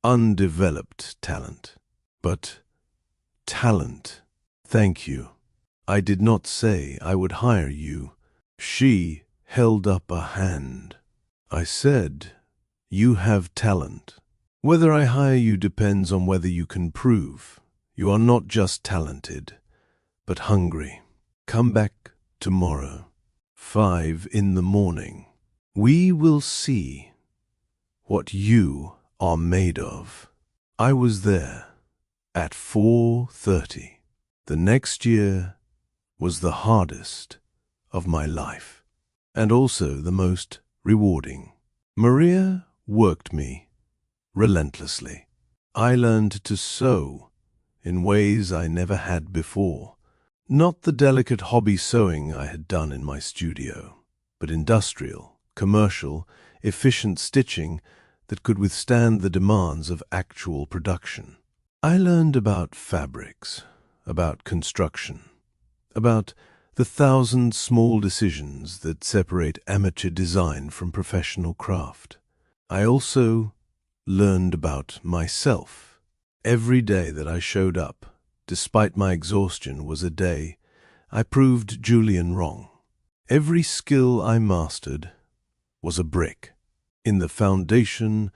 undeveloped talent. But talent. Thank you. I did not say I would hire you. She held up a hand. I said, "You have talent. Whether I hire you depends on whether you can prove you are not just talented, but hungry. Come back tomorrow, 5 in the morning. We will see what you are made of." I was there at 4:30. The next year was the hardest of my life, and also the most rewarding. Maria worked me relentlessly. I learned to sew in ways I never had before. Not the delicate hobby sewing I had done in my studio, but industrial, commercial, efficient stitching that could withstand the demands of actual production. I learned about fabrics, about construction, about the 1,000 small decisions that separate amateur design from professional craft. I also learned about myself. Every day that I showed up, despite my exhaustion, was a day I proved Julian wrong. Every skill I mastered was a brick in the foundation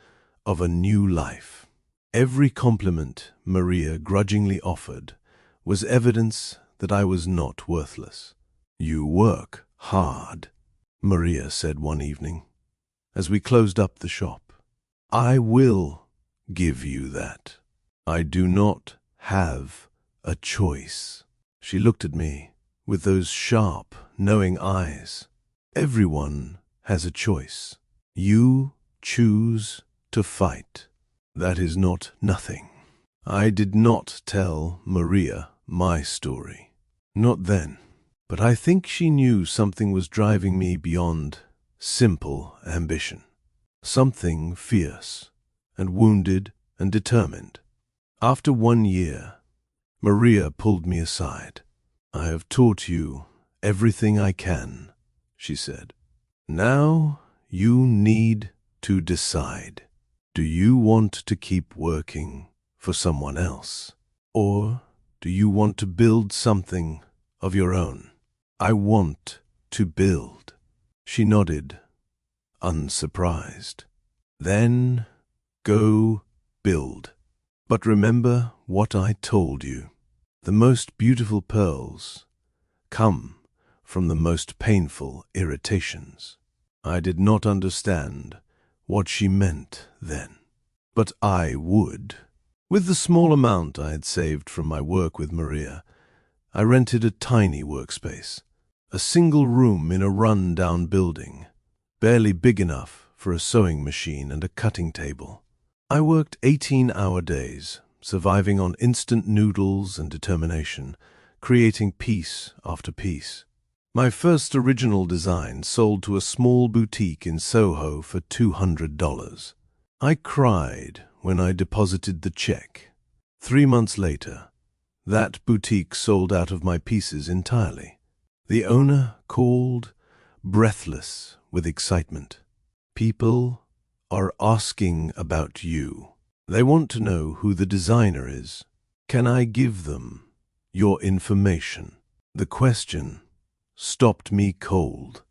of a new life. Every compliment Maria grudgingly offered was evidence that I was not worthless. "You work hard," Maria said one evening, as we closed up the shop. "I will give you that. I do not have a choice." She looked at me with those sharp, knowing eyes. "Everyone has a choice. You choose to fight. That is not nothing." I did not tell Maria my story. Not then. But I think she knew something was driving me beyond simple ambition. Something fierce and wounded and determined. After 1 year, Maria pulled me aside. "I have taught you everything I can," she said. "Now you need to decide. Do you want to keep working for someone else? Or do you want to build something of your own?" "I want to build." She nodded, unsurprised. "Then go build. But remember what I told you. The most beautiful pearls come from the most painful irritations." I did not understand what she meant then, but I would. With the small amount I had saved from my work with Maria, I rented a tiny workspace, a single room in a run-down building, barely big enough for a sewing machine and a cutting table. I worked 18-hour days, surviving on instant noodles and determination, creating piece after piece. My first original design sold to a small boutique in Soho for $200. I cried when I deposited the check. 3 months later, that boutique sold out of my pieces entirely. The owner called, breathless with excitement. "People are asking about you. They want to know who the designer is. Can I give them your information?" The question stopped me cold.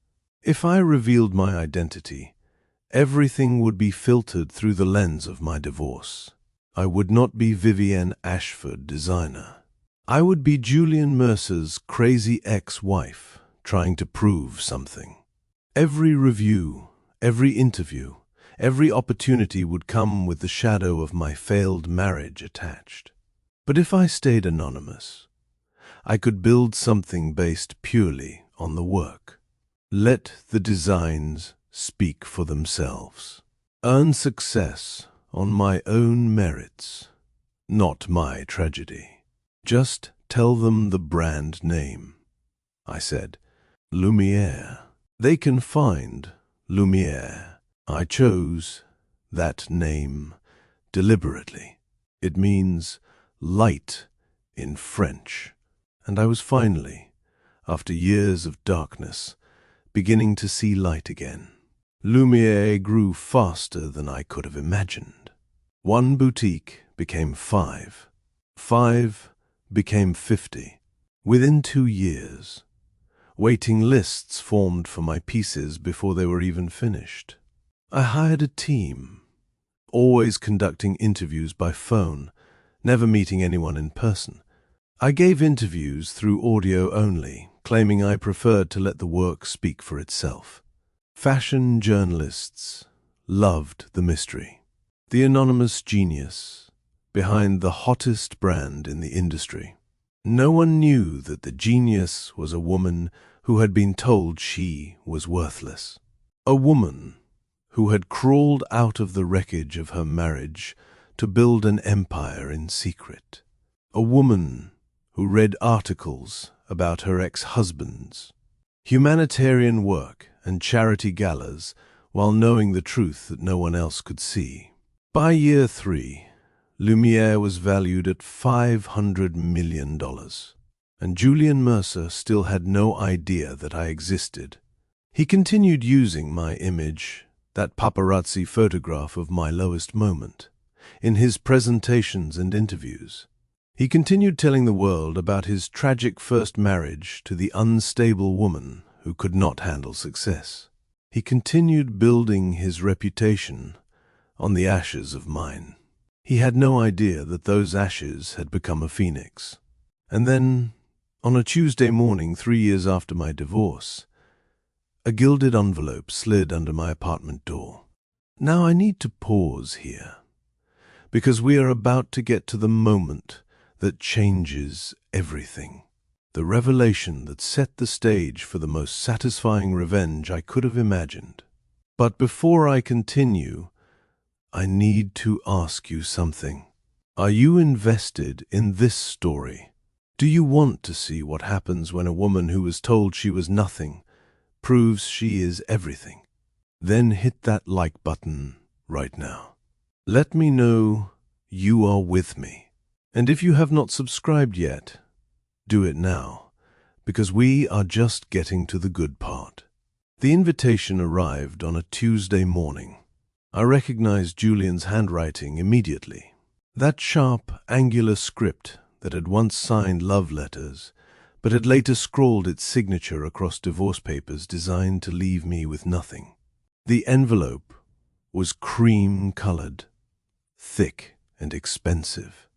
If I revealed my identity, everything would be filtered through the lens of my divorce. I would not be Vivienne Ashford, designer. I would be Julian Mercer's crazy ex-wife trying to prove something. Every review, every interview, every opportunity would come with the shadow of my failed marriage attached. But if I stayed anonymous, I could build something based purely on the work. Let the designs speak for themselves. Earn success on my own merits. not my tragedy. Just tell them the brand name, I said. Lumiere. They can find Lumiere. I chose that name deliberately. It means light in French, and I was finally, after years of darkness, beginning to see light again. Lumiere grew faster than I could have imagined. One boutique became 5. 5 became 50. Within 2 years, waiting lists formed for my pieces before they were even finished. I hired a team, always conducting interviews by phone, never meeting anyone in person. I gave interviews through audio only, claiming I preferred to let the work speak for itself. Fashion journalists loved the mystery, the anonymous genius behind the hottest brand in the industry. No one knew that the genius was a woman who had been told she was worthless. A woman who had crawled out of the wreckage of her marriage to build an empire in secret. A woman who read articles about her ex-husbands, humanitarian work and charity galas while knowing the truth that no one else could see. By year 3, Lumiere was valued at $500 million, and Julian Mercer still had no idea that I existed. He continued using my image, that paparazzi photograph of my lowest moment, in his presentations and interviews. He continued telling the world about his tragic first marriage to the unstable woman who could not handle success. He continued building his reputation on the ashes of mine. He had no idea that those ashes had become a phoenix. And then, on a Tuesday morning 3 years after my divorce, a gilded envelope slid under my apartment door. Now I need to pause here, because we are about to get to the moment that changes everything. The revelation that set the stage for the most satisfying revenge I could have imagined. But before I continue, I need to ask you something. Are you invested in this story? Do you want to see what happens when a woman who was told she was nothing proves she is everything? Then hit that like button right now. Let me know you are with me. And if you have not subscribed yet, do it now, because we are just getting to the good part. The invitation arrived on a Tuesday morning. I recognized Julian's handwriting immediately. That sharp, angular script that had once signed love letters, but had later scrawled its signature across divorce papers designed to leave me with nothing. The envelope was cream-colored, thick and expensive,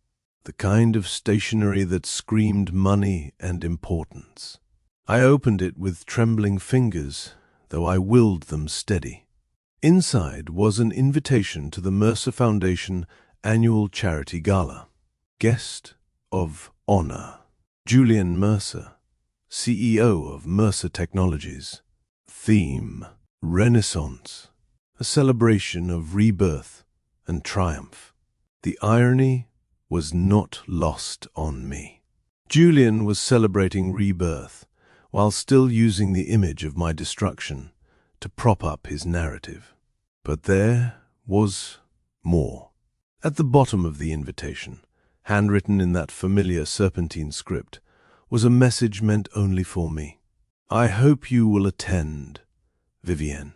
the kind of stationery that screamed money and importance. I opened it with trembling fingers, though I willed them steady. Inside was an invitation to the Mercer Foundation annual charity gala. Guest of honor, Julian Mercer, CEO of Mercer Technologies. Theme, Renaissance, a celebration of rebirth and triumph. The irony was not lost on me. Julian was celebrating rebirth while still using the image of my destruction to prop up his narrative. But there was more. At the bottom of the invitation, handwritten in that familiar serpentine script, was a message meant only for me. I hope you will attend, Vivienne.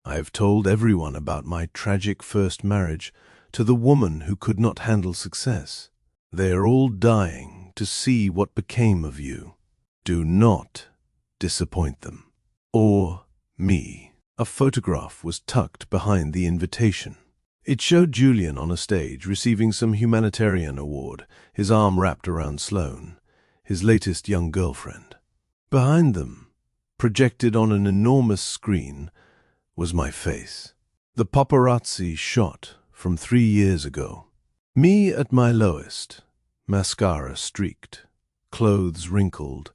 I have told everyone about my tragic first marriage to the woman who could not handle success. They are all dying to see what became of you. Do not disappoint them. Or me. A photograph was tucked behind the invitation. It showed Julian on a stage receiving some humanitarian award, his arm wrapped around Sloane, his latest young girlfriend. Behind them, projected on an enormous screen, was my face. The paparazzi shot from 3 years ago. Me at my lowest, mascara streaked, clothes wrinkled,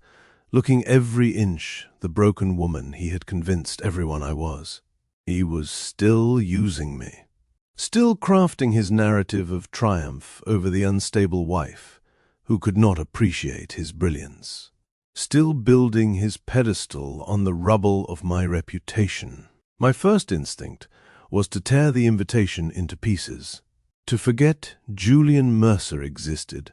looking every inch the broken woman he had convinced everyone I was. He was still using me. still crafting his narrative of triumph over the unstable wife who could not appreciate his brilliance, still building his pedestal on the rubble of my reputation. My first instinct was to tear the invitation into pieces, to forget Julian Mercer existed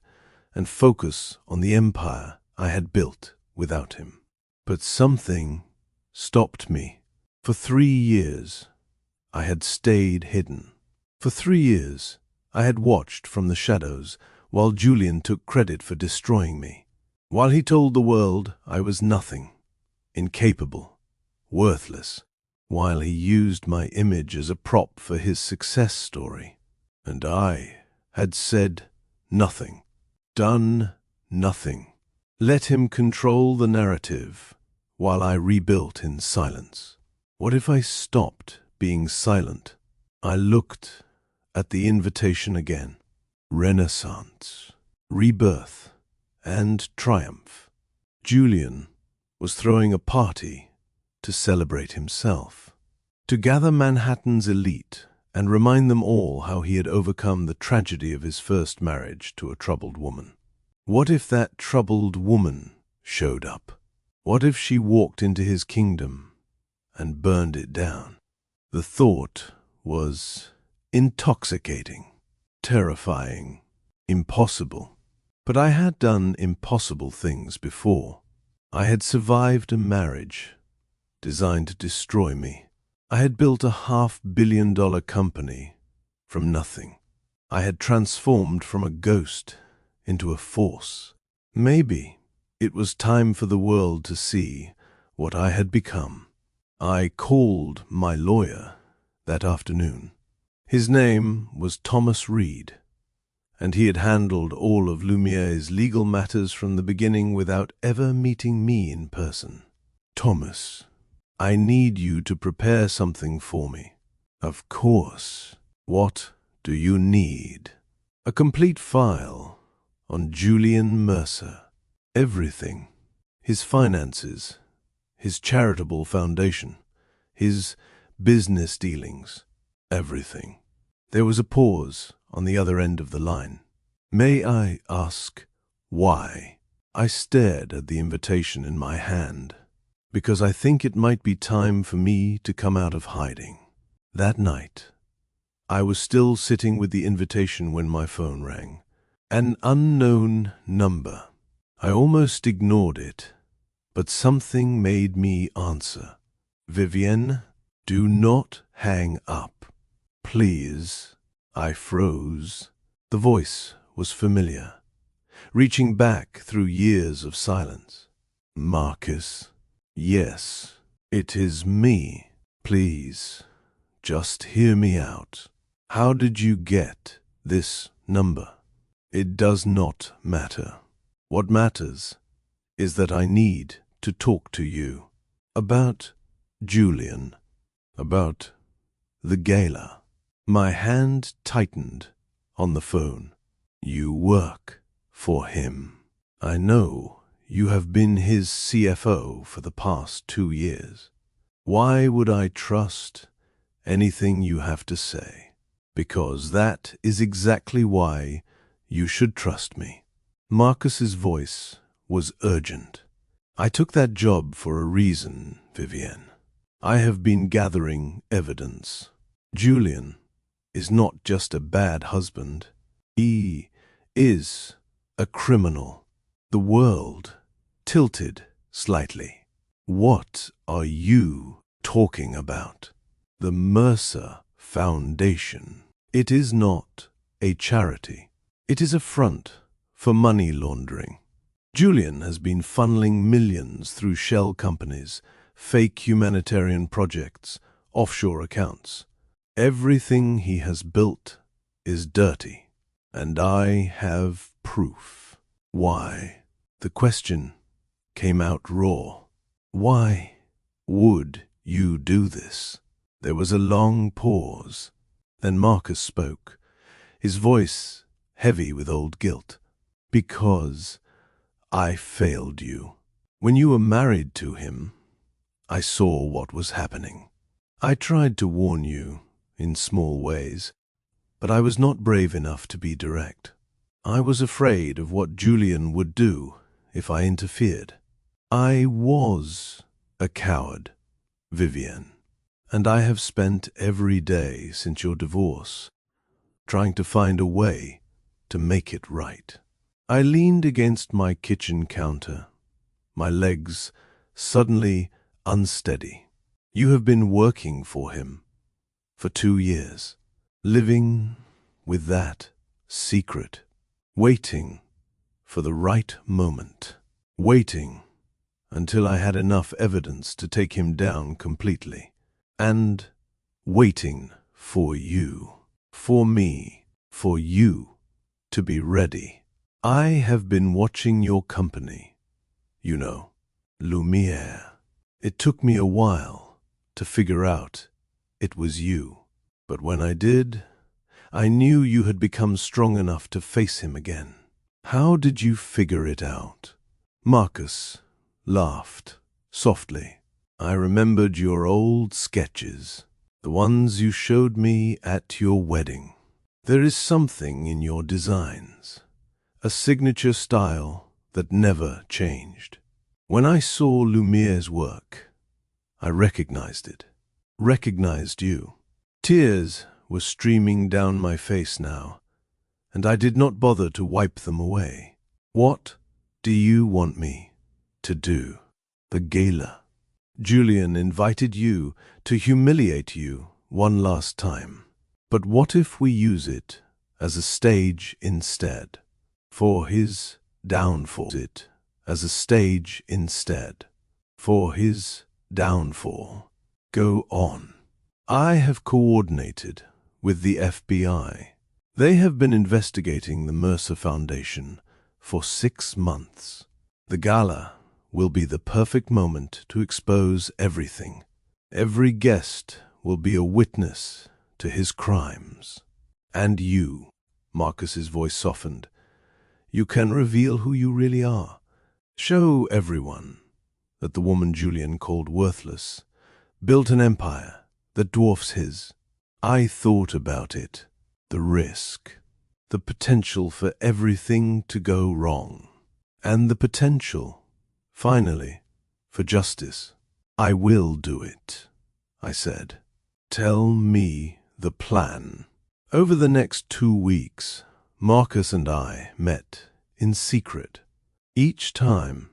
and focus on the empire I had built without him. But something stopped me. For 3 years, I had stayed hidden. For 3 years, I had watched from the shadows while Julian took credit for destroying me, while he told the world I was nothing, incapable, worthless, while he used my image as a prop for his success story. And I had said nothing, done nothing. Let him control the narrative while I rebuilt in silence. What if I stopped being silent? I looked at the invitation again. Renaissance, rebirth, and triumph. Julian was throwing a party to celebrate himself, to gather Manhattan's elite and remind them all how he had overcome the tragedy of his first marriage to a troubled woman. What if that troubled woman showed up? What if she walked into his kingdom and burned it down? The thought was intoxicating, terrifying, impossible. But I had done impossible things before. I had survived a marriage designed to destroy me. I had built a $500 million company from nothing. I had transformed from a ghost into a force. Maybe it was time for the world to see what I had become. I called my lawyer that afternoon. His name was Thomas Reed, and he had handled all of Lumiere's legal matters from the beginning without ever meeting me in person. Thomas, I need you to prepare something for me. Of course. What do you need? A complete file on Julian Mercer. Everything. His finances, his charitable foundation, his business dealings, everything. There was a pause on the other end of the line. May I ask why? I stared at the invitation in my hand, because I think it might be time for me to come out of hiding. That night, I was still sitting with the invitation when my phone rang. An unknown number. I almost ignored it, but something made me answer. Vivienne, do not hang up. Please. I froze. The voice was familiar, reaching back through years of silence. Marcus. Yes, it is me. Please, just hear me out. How did you get this number? It does not matter. What matters is that I need to talk to you about Julian, about the gala. My hand tightened on the phone. You work for him. I know you have been his CFO for the past 2 years. Why would I trust anything you have to say? Because that is exactly why you should trust me. Marcus's voice was urgent. I took that job for a reason, Vivienne. I have been gathering evidence. Julian is not just a bad husband. He is a criminal. The world tilted slightly. What are you talking about? The Mercer Foundation. It is not a charity. It is a front for money laundering. Julian has been funneling millions through shell companies, fake humanitarian projects, offshore accounts. Everything he has built is dirty, and I have proof. Why? The question came out raw. Why would you do this? There was a long pause. Then Marcus spoke, his voice heavy with old guilt. Because I failed you. When you were married to him, I saw what was happening. I tried to warn you in small ways. But I was not brave enough to be direct. I was afraid of what Julian would do if I interfered. I was a coward, Vivienne, and I have spent every day since your divorce trying to find a way to make it right. I leaned against my kitchen counter, my legs suddenly unsteady. You have been working for him for 2 years, living with that secret, waiting for the right moment, waiting until I had enough evidence to take him down completely, and waiting for you, for me, for you to be ready. I have been watching your company, you know, Lumiere. It took me a while to figure out it was you, but when I did, I knew you had become strong enough to face him again. How did you figure it out? Marcus laughed softly. I remembered your old sketches, the ones you showed me at your wedding. There is something in your designs, a signature style that never changed. When I saw Lumiere's work, I recognized it, recognized you. Tears were streaming down my face now, and I did not bother to wipe them away. What do you want me to do? The gala. Julian invited you to humiliate you one last time. But what if we use it as a stage instead? For his downfall. It as a stage instead. For his downfall. Go on. I have coordinated with the FBI. They have been investigating the Mercer Foundation for 6 months. The gala will be the perfect moment to expose everything. Every guest will be a witness to his crimes. And you, Marcus's voice softened, you can reveal who you really are. Show everyone that the woman Julian called worthless built an empire that dwarfs his. I thought about it, the risk, the potential for everything to go wrong, and the potential, finally, for justice. I will do it, I said. Tell me the plan. Over the next 2 weeks, Marcus and I met in secret. Each time,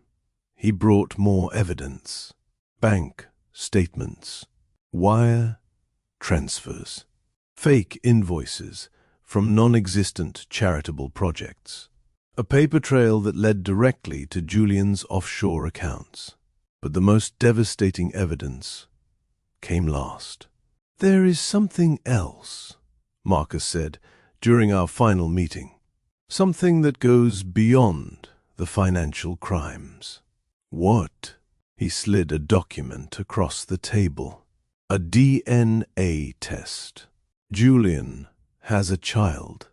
he brought more evidence, bank statements, wire transfers, fake invoices from non-existent charitable projects, a paper trail that led directly to Julian's offshore accounts. But the most devastating evidence came last. There is something else, Marcus said during our final meeting. Something that goes beyond the financial crimes. What? He slid a document across the table. A DNA test. Julian has a child,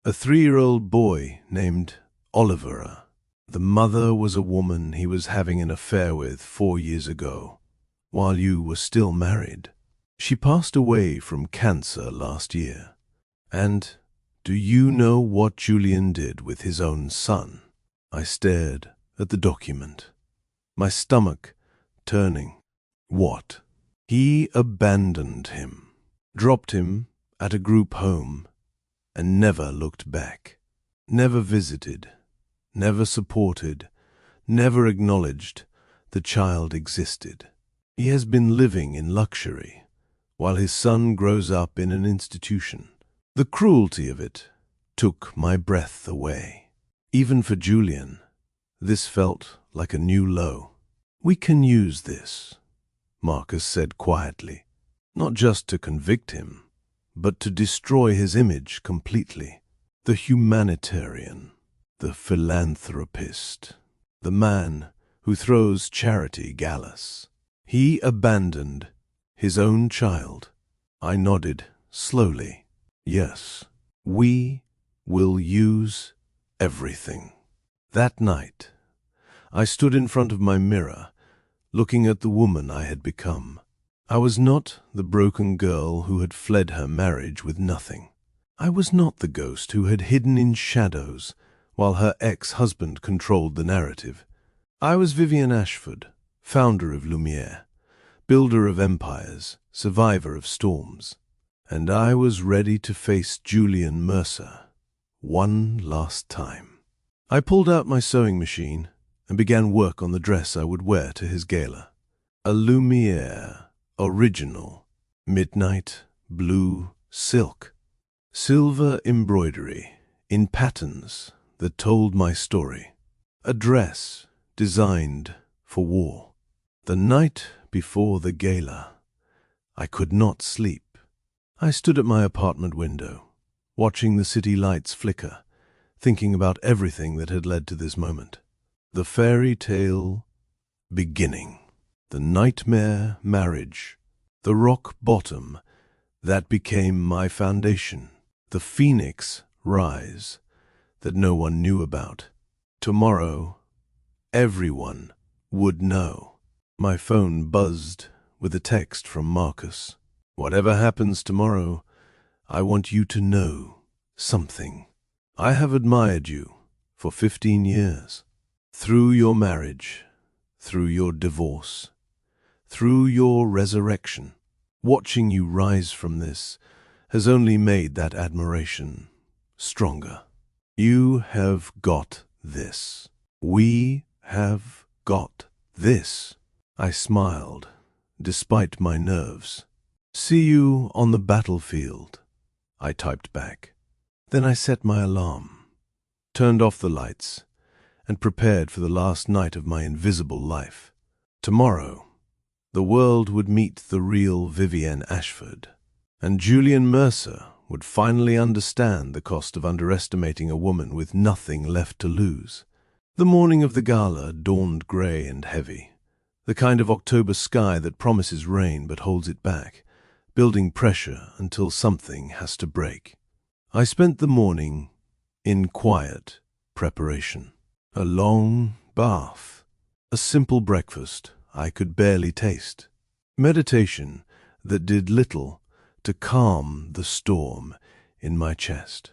a 3-year-old boy named Oliver. The mother was a woman he was having an affair with 4 years ago, while you were still married. She passed away from cancer last year. And do you know what Julian did with his own son? I stared at the document, my stomach turning. What? He abandoned him, dropped him at a group home, and never looked back, never visited, never supported, never acknowledged the child existed. He has been living in luxury, while his son grows up in an institution. The cruelty of it took my breath away. Even for Julian, this felt like a new low. We can use this, Marcus said quietly, not just to convict him, but to destroy his image completely. The humanitarian, the philanthropist, the man who throws charity galas. He abandoned his own child. I nodded slowly. Yes, we will use everything. That night, I stood in front of my mirror, looking at the woman I had become. I was not the broken girl who had fled her marriage with nothing. I was not the ghost who had hidden in shadows while her ex-husband controlled the narrative. I was Vivian Ashford, founder of Lumiere, builder of empires, survivor of storms. And I was ready to face Julian Mercer one last time. I pulled out my sewing machine and began work on the dress I would wear to his gala. A Lumiere original, midnight blue silk, silver embroidery in patterns that told my story. A dress designed for war. The night before the gala, I could not sleep. I stood at my apartment window, watching the city lights flicker, thinking about everything that had led to this moment. The fairy tale beginning, the nightmare marriage, the rock bottom that became my foundation, the phoenix rise that no one knew about. Tomorrow, everyone would know. My phone buzzed with a text from Marcus. Whatever happens tomorrow, I want you to know something. I have admired you for 15 years. Through your marriage, through your divorce, through your resurrection. Watching you rise from this has only made that admiration stronger. You have got this. We have got this. I smiled, despite my nerves. See you on the battlefield, I typed back. Then I set my alarm, turned off the lights, and prepared for the last night of my invisible life. Tomorrow, the world would meet the real Vivian Ashford, and Julian Mercer would finally understand the cost of underestimating a woman with nothing left to lose. The morning of the gala dawned grey and heavy, the kind of October sky that promises rain but holds it back, building pressure until something has to break. I spent the morning in quiet preparation. A long bath, a simple breakfast I could barely taste, meditation that did little to calm the storm in my chest.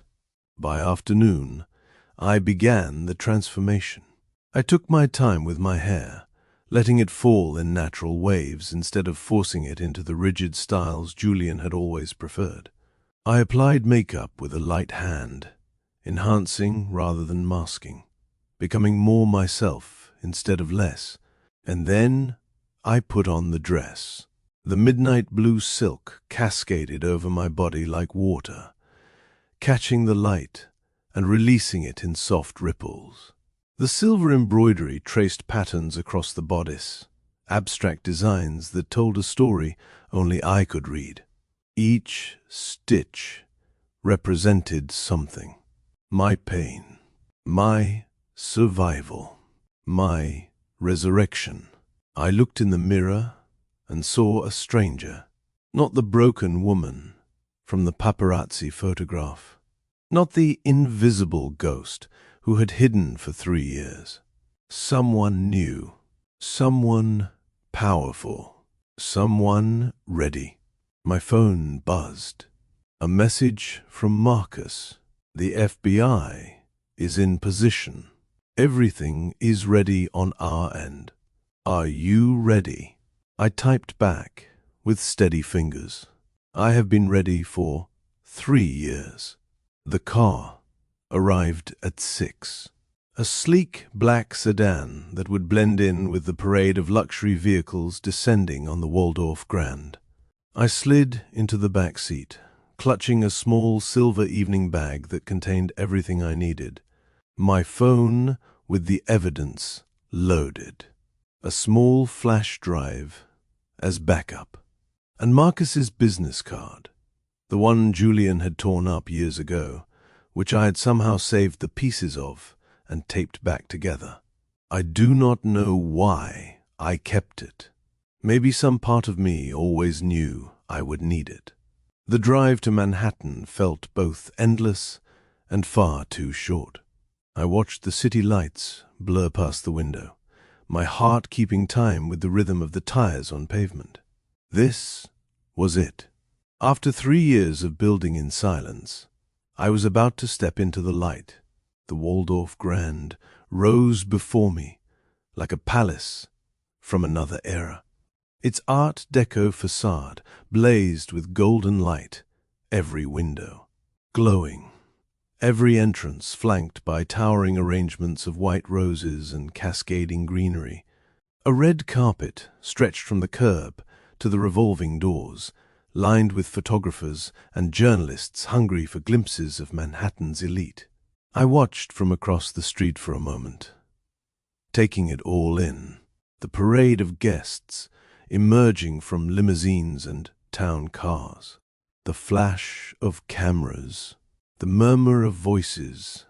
By afternoon, I began the transformation. I took my time with my hair, letting it fall in natural waves instead of forcing it into the rigid styles Julian had always preferred. I applied makeup with a light hand, enhancing rather than masking, becoming more myself instead of less. And then I put on the dress. The midnight blue silk cascaded over my body like water, catching the light and releasing it in soft ripples. The silver embroidery traced patterns across the bodice, abstract designs that told a story only I could read. Each stitch represented something. My pain, my survival, my resurrection. I looked in the mirror and saw a stranger, not the broken woman from the paparazzi photograph, not the invisible ghost who had hidden for 3 years. Someone new, someone powerful, someone ready. My phone buzzed. A message from Marcus. The FBI is in position. Everything is ready on our end. Are you ready? I typed back with steady fingers. I have been ready for 3 years. The car arrived at 6. A sleek black sedan that would blend in with the parade of luxury vehicles descending on the Waldorf Grand. I slid into the back seat, clutching a small silver evening bag that contained everything I needed. My phone with the evidence loaded. A small flash drive as backup. And Marcus's business card, the one Julian had torn up years ago, which I had somehow saved the pieces of and taped back together. I do not know why I kept it. Maybe some part of me always knew I would need it. The drive to Manhattan felt both endless and far too short. I watched the city lights blur past the window, my heart keeping time with the rhythm of the tires on pavement. This was it. After 3 years of building in silence, I was about to step into the light. The Waldorf Grand rose before me like a palace from another era. Its Art Deco facade blazed with golden light, every window glowing, every entrance flanked by towering arrangements of white roses and cascading greenery. A red carpet stretched from the curb to the revolving doors, lined with photographers and journalists hungry for glimpses of Manhattan's elite. I watched from across the street for a moment, taking it all in, the parade of guests emerging from limousines and town cars, the flash of cameras, the murmur of voices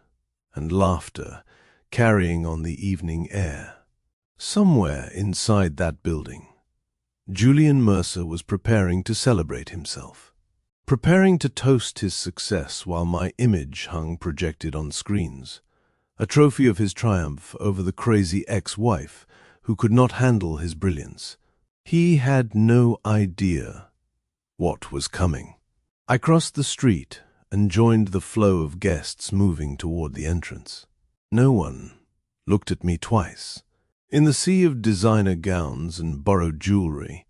and laughter carrying on the evening air. Somewhere inside that building, Julian Mercer was preparing to celebrate himself, preparing to toast his success while my image hung projected on screens, a trophy of his triumph over the crazy ex-wife who could not handle his brilliance. He had no idea what was coming. I crossed the street and joined the flow of guests moving toward the entrance. No one looked at me twice. In the sea of designer gowns and borrowed jewelry,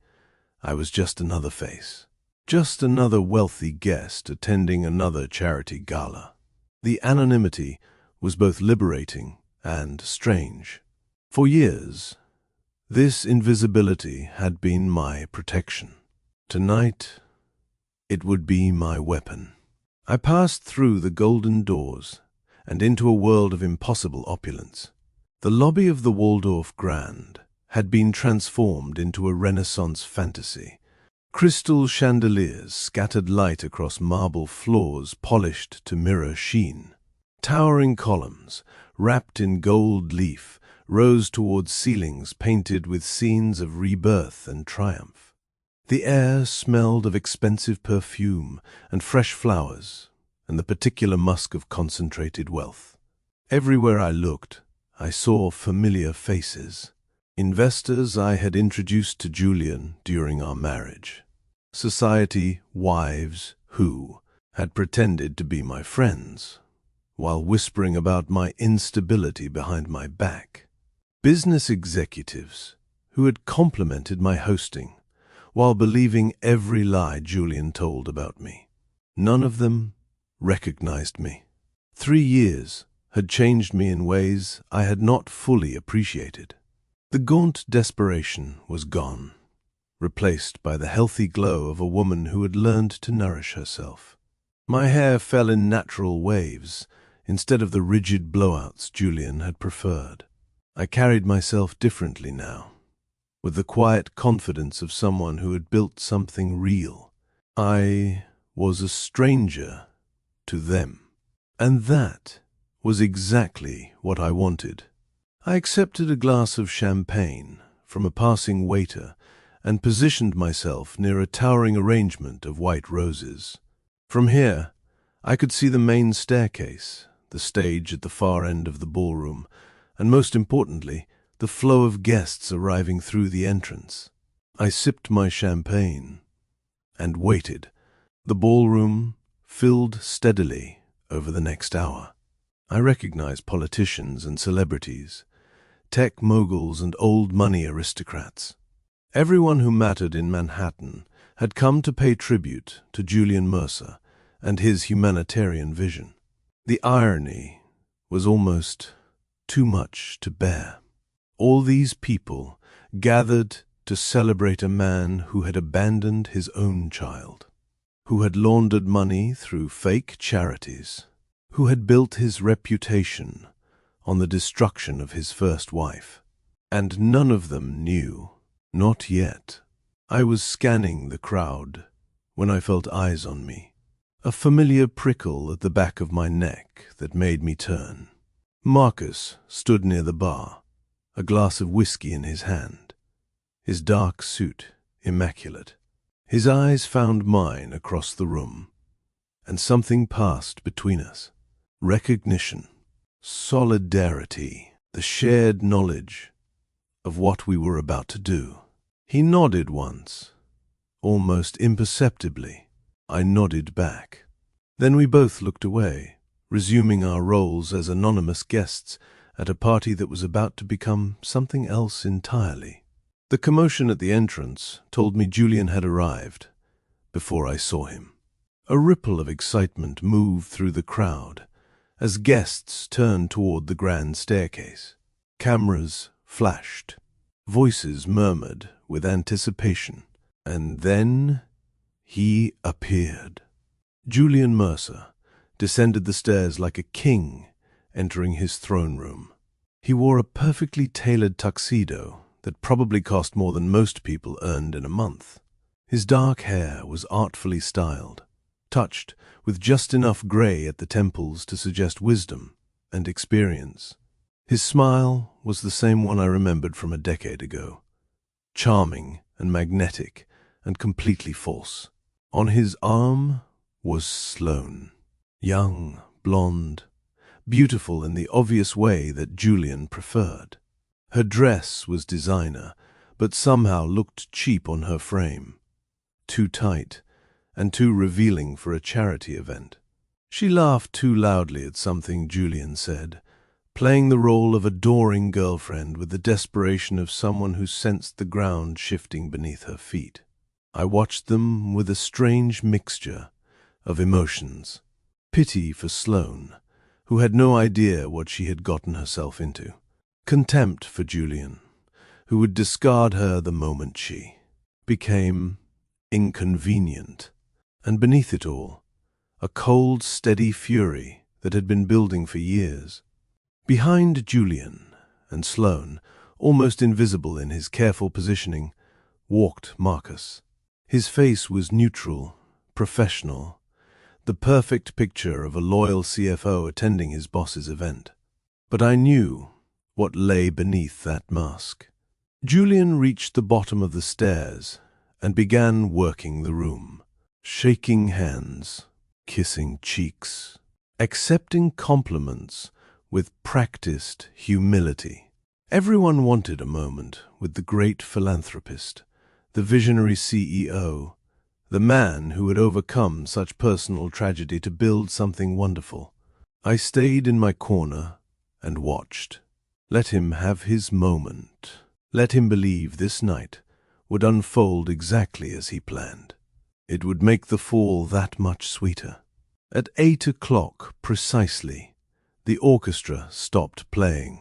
I was just another face, just another wealthy guest attending another charity gala. The anonymity was both liberating and strange. For years, this invisibility had been my protection. Tonight, it would be my weapon. I passed through the golden doors and into a world of impossible opulence. The lobby of the Waldorf Grand had been transformed into a Renaissance fantasy. Crystal chandeliers scattered light across marble floors polished to mirror sheen. Towering columns, wrapped in gold leaf, rose towards ceilings painted with scenes of rebirth and triumph. The air smelled of expensive perfume and fresh flowers, and the particular musk of concentrated wealth. Everywhere I looked, I saw familiar faces. Investors I had introduced to Julian during our marriage. Society wives who had pretended to be my friends, while whispering about my instability behind my back. Business executives who had complimented my hosting, while believing every lie Julian told about me. None of them recognized me. 3 years had changed me in ways I had not fully appreciated. The gaunt desperation was gone, replaced by the healthy glow of a woman who had learned to nourish herself. My hair fell in natural waves instead of the rigid blowouts Julian had preferred. I carried myself differently now, with the quiet confidence of someone who had built something real. I was a stranger to them, and that was exactly what I wanted. I accepted a glass of champagne from a passing waiter and positioned myself near a towering arrangement of white roses. From here, I could see the main staircase, the stage at the far end of the ballroom, and most importantly, the flow of guests arriving through the entrance. I sipped my champagne and waited. The ballroom filled steadily over the next hour. I recognized politicians and celebrities, tech moguls and old money aristocrats. Everyone who mattered in Manhattan had come to pay tribute to Julian Mercer and his humanitarian vision. The irony was almost too much to bear. All these people gathered to celebrate a man who had abandoned his own child, who had laundered money through fake charities, who had built his reputation on the destruction of his first wife. And none of them knew, not yet. I was scanning the crowd when I felt eyes on me, a familiar prickle at the back of my neck that made me turn. Marcus stood near the bar, a glass of whiskey in his hand, his dark suit immaculate. His eyes found mine across the room, and something passed between us. Recognition, solidarity, the shared knowledge of what we were about to do. He nodded once, almost imperceptibly. I nodded back. Then we both looked away, resuming our roles as anonymous guests at a party that was about to become something else entirely. The commotion at the entrance told me Julian had arrived before I saw him. A ripple of excitement moved through the crowd as guests turned toward the grand staircase. Cameras flashed, voices murmured with anticipation, and then he appeared. Julian Mercer descended the stairs like a king entering his throne room. He wore a perfectly tailored tuxedo that probably cost more than most people earned in a month. His dark hair was artfully styled, touched with just enough gray at the temples to suggest wisdom and experience. His smile was the same one I remembered from a decade ago, charming and magnetic and completely false. On his arm was Sloane, young, blonde, beautiful in the obvious way that Julian preferred. Her dress was designer, but somehow looked cheap on her frame, too tight and too revealing for a charity event. She laughed too loudly at something Julian said, playing the role of adoring girlfriend with the desperation of someone who sensed the ground shifting beneath her feet. I watched them with a strange mixture of emotions. Pity for Sloane, who had no idea what she had gotten herself into. Contempt for Julian, who would discard her the moment she became inconvenient. And beneath it all, a cold, steady fury that had been building for years. Behind Julian and Sloane, almost invisible in his careful positioning, walked Marcus. His face was neutral, professional, the perfect picture of a loyal CFO attending his boss's event. But I knew what lay beneath that mask. Julian reached the bottom of the stairs and began working the room, shaking hands, kissing cheeks, accepting compliments with practiced humility. Everyone wanted a moment with the great philanthropist, the visionary CEO, the man who had overcome such personal tragedy to build something wonderful. I stayed in my corner and watched. Let him have his moment. Let him believe this night would unfold exactly as he planned. It would make the fall that much sweeter. At 8 o'clock precisely, the orchestra stopped playing.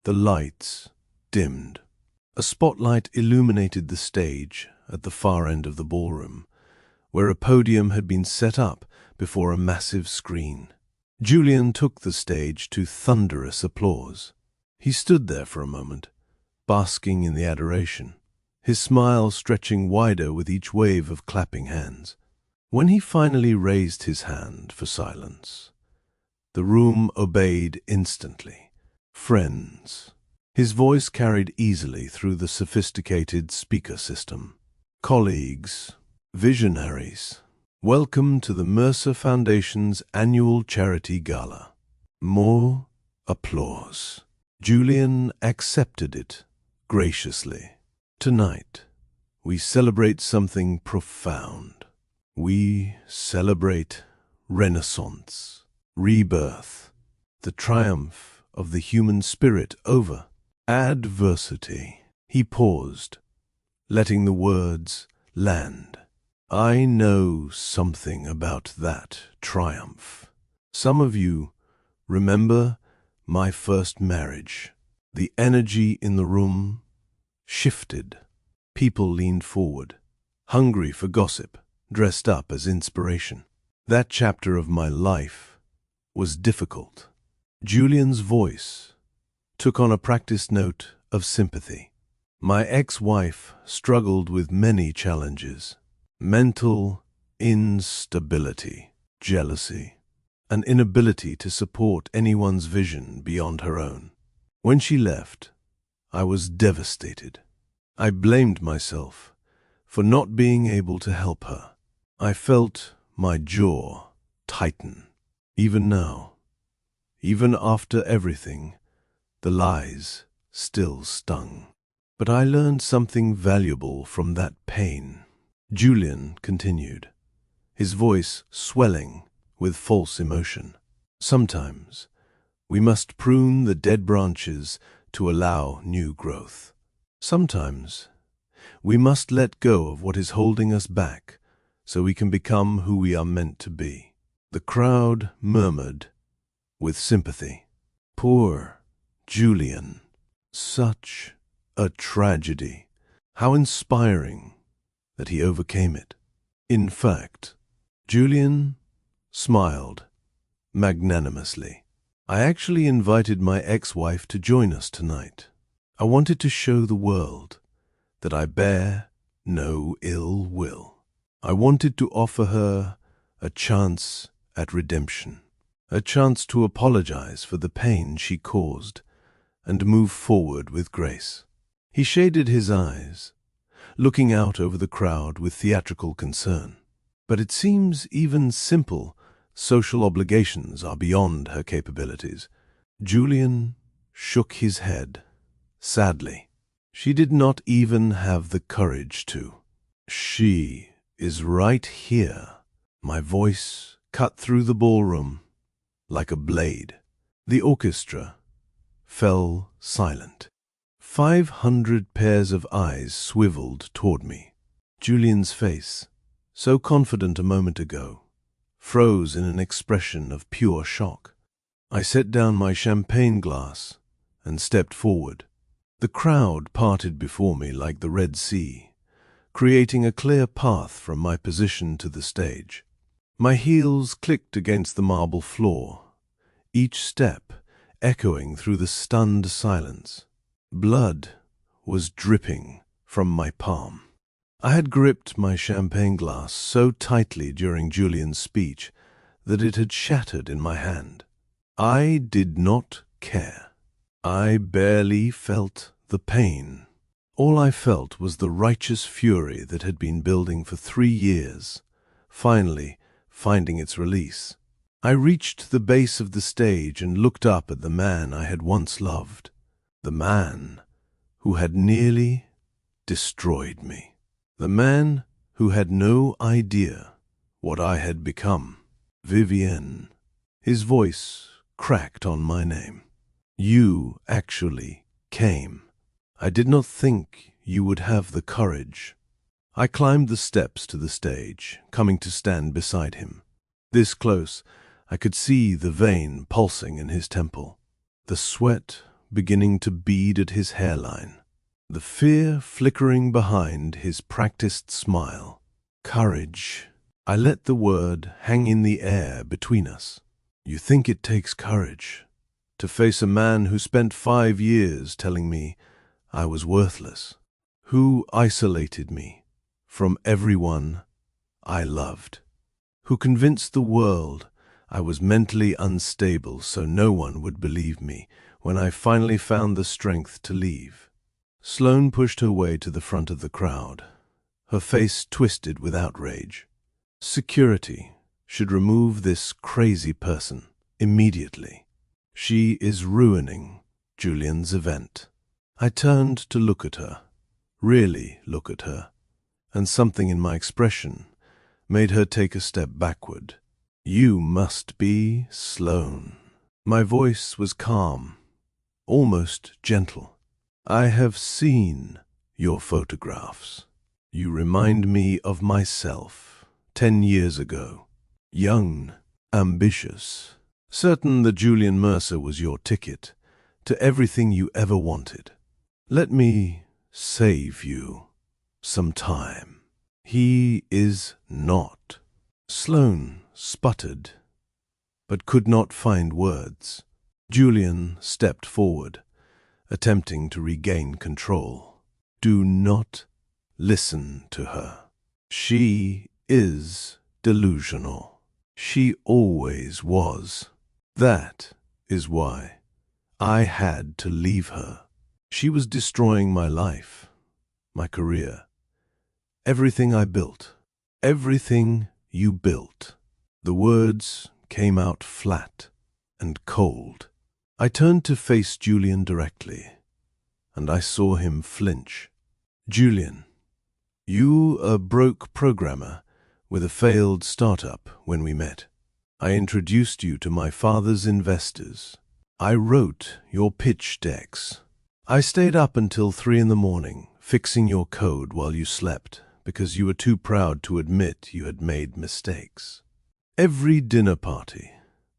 The lights dimmed. A spotlight illuminated the stage at the far end of the ballroom, where a podium had been set up before a massive screen. Julian took the stage to thunderous applause. He stood there for a moment, basking in the adoration, his smile stretching wider with each wave of clapping hands. When he finally raised his hand for silence, the room obeyed instantly. Friends. His voice carried easily through the sophisticated speaker system. Colleagues, visionaries, welcome to the Mercer Foundation's annual charity gala. More applause. Julian accepted it graciously. Tonight, we celebrate something profound. We celebrate Renaissance, rebirth, the triumph of the human spirit over adversity. He paused, letting the words land. I know something about that triumph. Some of you remember my first marriage. The energy in the room shifted. People leaned forward, hungry for gossip, dressed up as inspiration. That chapter of my life was difficult. Julian's voice took on a practiced note of sympathy. My ex-wife struggled with many challenges: mental instability, jealousy, an inability to support anyone's vision beyond her own. When she left, I was devastated. I blamed myself for not being able to help her. I felt my jaw tighten. Even now, even after everything, the lies still stung. But I learned something valuable from that pain. Julian continued, his voice swelling with false emotion. Sometimes we must prune the dead branches to allow new growth. Sometimes we must let go of what is holding us back so we can become who we are meant to be. The crowd murmured with sympathy. Poor Julian. Such a tragedy. How inspiring that he overcame it. In fact, Julian smiled magnanimously. I actually invited my ex-wife to join us tonight. I wanted to show the world that I bear no ill will. I wanted to offer her a chance at redemption, a chance to apologize for the pain she caused and move forward with grace. He shaded his eyes, looking out over the crowd with theatrical concern. But it seems even simple social obligations are beyond her capabilities. Julian shook his head, sadly. She did not even have the courage to. She is right here. My voice cut through the ballroom like a blade. The orchestra fell silent. 500 pairs of eyes swiveled toward me. Julian's face, so confident a moment ago, froze in an expression of pure shock. I set down my champagne glass and stepped forward. The crowd parted before me like the Red Sea, creating a clear path from my position to the stage. My heels clicked against the marble floor, each step echoing through the stunned silence. Blood was dripping from my palm. I had gripped my champagne glass so tightly during Julian's speech that it had shattered in my hand. I did not care. I barely felt the pain. All I felt was the righteous fury that had been building for 3 years, finally finding its release. I reached the base of the stage and looked up at the man I had once loved, the man who had nearly destroyed me, the man who had no idea what I had become. Vivienne. His voice cracked on my name. You actually came. I did not think you would have the courage. I climbed the steps to the stage, coming to stand beside him. This close, I could see the vein pulsing in his temple, the sweat beginning to bead at his hairline, the fear flickering behind his practiced smile. Courage. I let the word hang in the air between us. You think it takes courage to face a man who spent 5 years telling me I was worthless, who isolated me from everyone I loved, who convinced the world I was mentally unstable so no one would believe me when I finally found the strength to leave. Sloane pushed her way to the front of the crowd, her face twisted with outrage. Security should remove this crazy person immediately. She is ruining Julian's event. I turned to look at her, really look at her, and something in my expression made her take a step backward. You must be Sloane. My voice was calm, almost gentle. I have seen your photographs. You remind me of myself 10 years ago, young, ambitious, certain that Julian Mercer was your ticket to everything you ever wanted. Let me save you some time. He is not. Sloane sputtered, but could not find words. Julian stepped forward, attempting to regain control. Do not listen to her. She is delusional. She always was. That is why I had to leave her. She was destroying my life, my career, everything I built, everything you built. The words came out flat and cold. I turned to face Julian directly, and I saw him flinch. Julian, you a broke programmer with a failed startup when we met. I introduced you to my father's investors. I wrote your pitch decks. I stayed up until 3 in the morning, fixing your code while you slept, because you were too proud to admit you had made mistakes. Every dinner party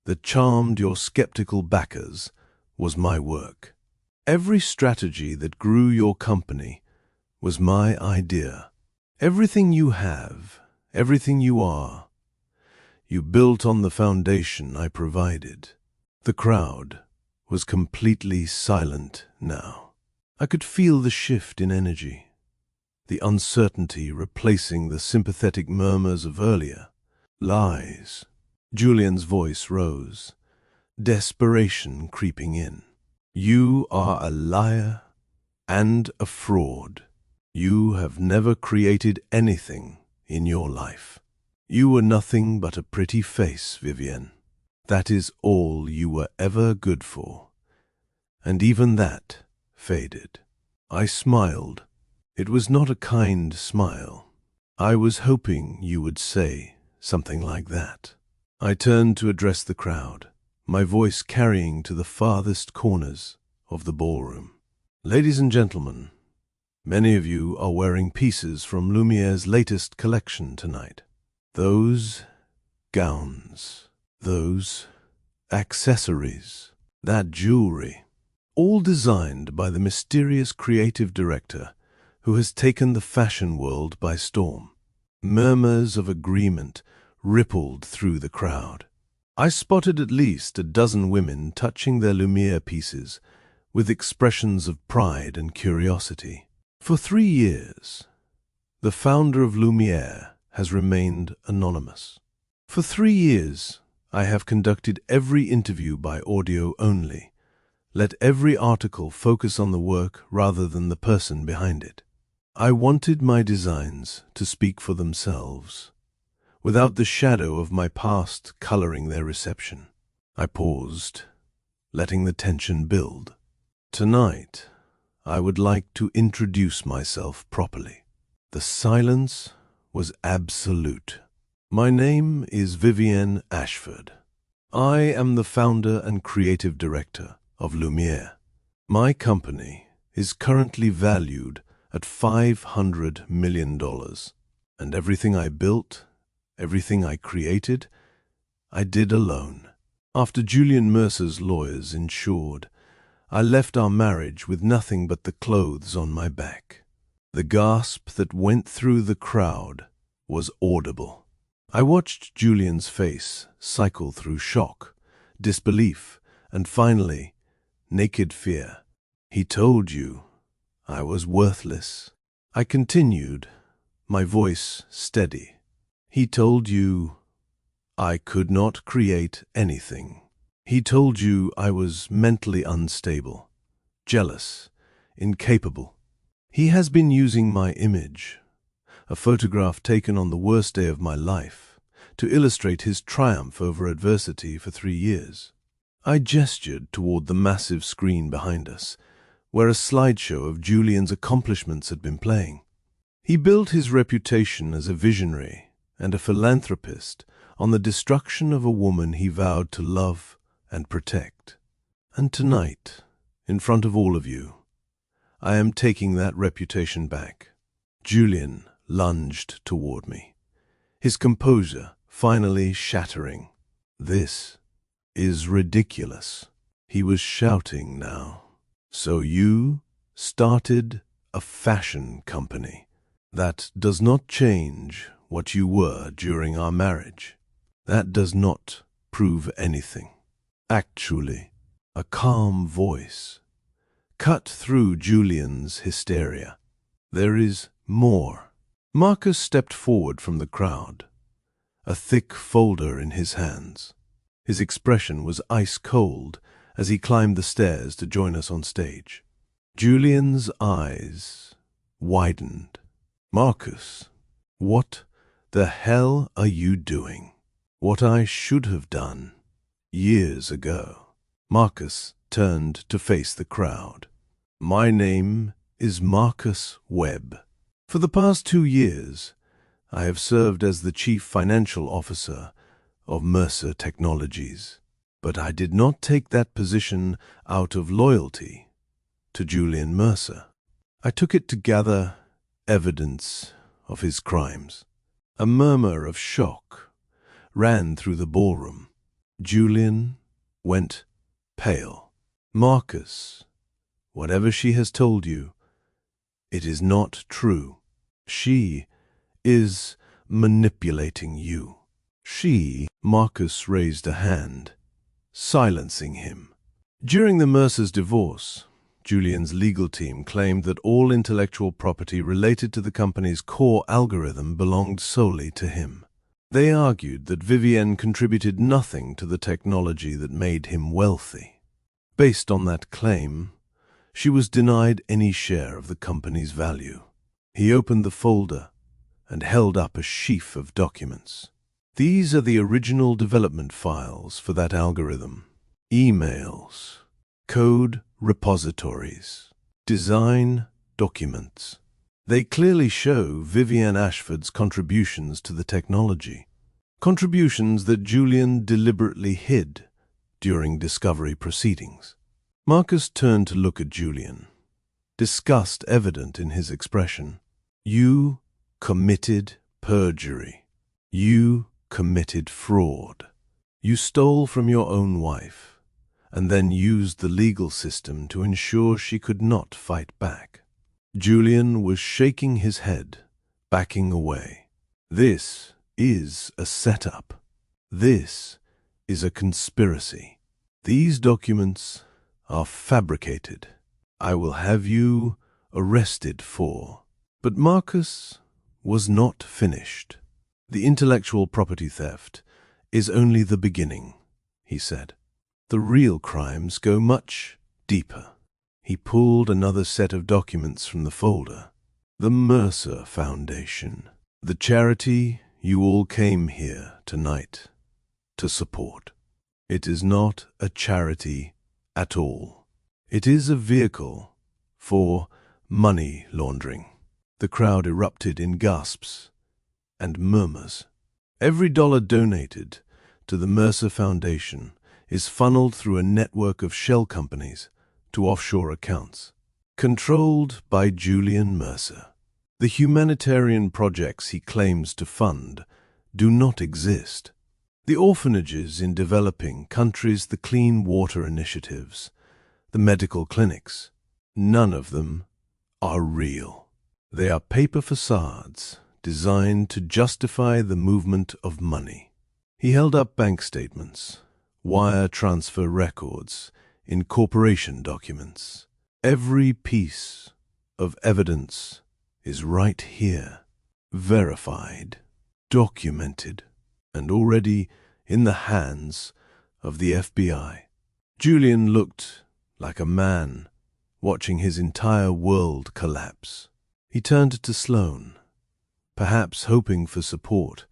that charmed your skeptical backers was my work. Every strategy that grew your company was my idea. Everything you have, everything you are, you built on the foundation I provided. The crowd was completely silent now. I could feel the shift in energy, the uncertainty replacing the sympathetic murmurs of earlier. Lies. Julian's voice rose, desperation creeping in. You are a liar and a fraud. You have never created anything in your life. You were nothing but a pretty face, Vivienne. That is all you were ever good for. And even that faded. I smiled. It was not a kind smile. I was hoping you would say something like that. I turned to address the crowd, my voice carrying to the farthest corners of the ballroom. Ladies and gentlemen, many of you are wearing pieces from Lumiere's latest collection tonight. Those gowns, those accessories, that jewelry, all designed by the mysterious creative director who has taken the fashion world by storm. Murmurs of agreement rippled through the crowd. I spotted at least a dozen women touching their Lumiere pieces with expressions of pride and curiosity. For 3 years, the founder of Lumiere has remained anonymous. For 3 years, I have conducted every interview by audio only. Let every article focus on the work rather than the person behind it. I wanted my designs to speak for themselves, without the shadow of my past coloring their reception. I paused, letting the tension build. Tonight, I would like to introduce myself properly. The silence was absolute. My name is Vivienne Ashford. I am the founder and creative director of Lumiere. My company is currently valued at $500 million, and everything I built, everything I created, I did alone. After Julian Mercer's lawyers ensured, I left our marriage with nothing but the clothes on my back. The gasp that went through the crowd was audible. I watched Julian's face cycle through shock, disbelief, and finally, naked fear. He told you I was worthless. I continued, my voice steady. He told you I could not create anything. He told you I was mentally unstable, jealous, incapable. He has been using my image, a photograph taken on the worst day of my life, to illustrate his triumph over adversity for 3 years. I gestured toward the massive screen behind us, where a slideshow of Julian's accomplishments had been playing. He built his reputation as a visionary and a philanthropist on the destruction of a woman he vowed to love and protect. And tonight, in front of all of you, I am taking that reputation back. Julian lunged toward me, his composure finally shattering. This is ridiculous. He was shouting now. So you started a fashion company. That does not change what you were during our marriage. That does not prove anything. Actually, a calm voice cut through Julian's hysteria. There is more. Marcus stepped forward from the crowd, a thick folder in his hands. His expression was ice cold as he climbed the stairs to join us on stage. Julian's eyes widened. Marcus, what the hell are you doing? What I should have done years ago. Marcus turned to face the crowd. My name is Marcus Webb. For the past 2 years, I have served as the Chief Financial Officer of Mercer Technologies. But I did not take that position out of loyalty to Julian Mercer. I took it to gather evidence of his crimes. A murmur of shock ran through the ballroom. Julian went pale. Marcus, whatever she has told you, it is not true. She is manipulating you. Marcus raised a hand, silencing him. During the Mercers' divorce, Julian's legal team claimed that all intellectual property related to the company's core algorithm belonged solely to him. They argued that Vivienne contributed nothing to the technology that made him wealthy. Based on that claim, she was denied any share of the company's value. He opened the folder and held up a sheaf of documents. These are the original development files for that algorithm. Emails, code repositories, design documents. They clearly show Vivienne Ashford's contributions to the technology, contributions that Julian deliberately hid during discovery proceedings. Marcus turned to look at Julian, disgust evident in his expression. You committed perjury. You committed fraud. You stole from your own wife, and then used the legal system to ensure she could not fight back. Julian was shaking his head, backing away. This is a setup. This is a conspiracy. These documents are fabricated. I will have you arrested for. But Marcus was not finished. The intellectual property theft is only the beginning, he said. The real crimes go much deeper. He pulled another set of documents from the folder. The Mercer Foundation, the charity you all came here tonight to support. It is not a charity at all. It is a vehicle for money laundering. The crowd erupted in gasps and murmurs. Every dollar donated to the Mercer Foundation is funneled through a network of shell companies to offshore accounts, controlled by Julian Mercer. The humanitarian projects he claims to fund do not exist. The orphanages in developing countries, the clean water initiatives, the medical clinics, none of them are real. They are paper facades designed to justify the movement of money. He held up bank statements, wire transfer records, incorporation documents. Every piece of evidence is right here, verified, documented, and already in the hands of the FBI. Julian looked like a man watching his entire world collapse. He turned to Sloane, perhaps hoping for support,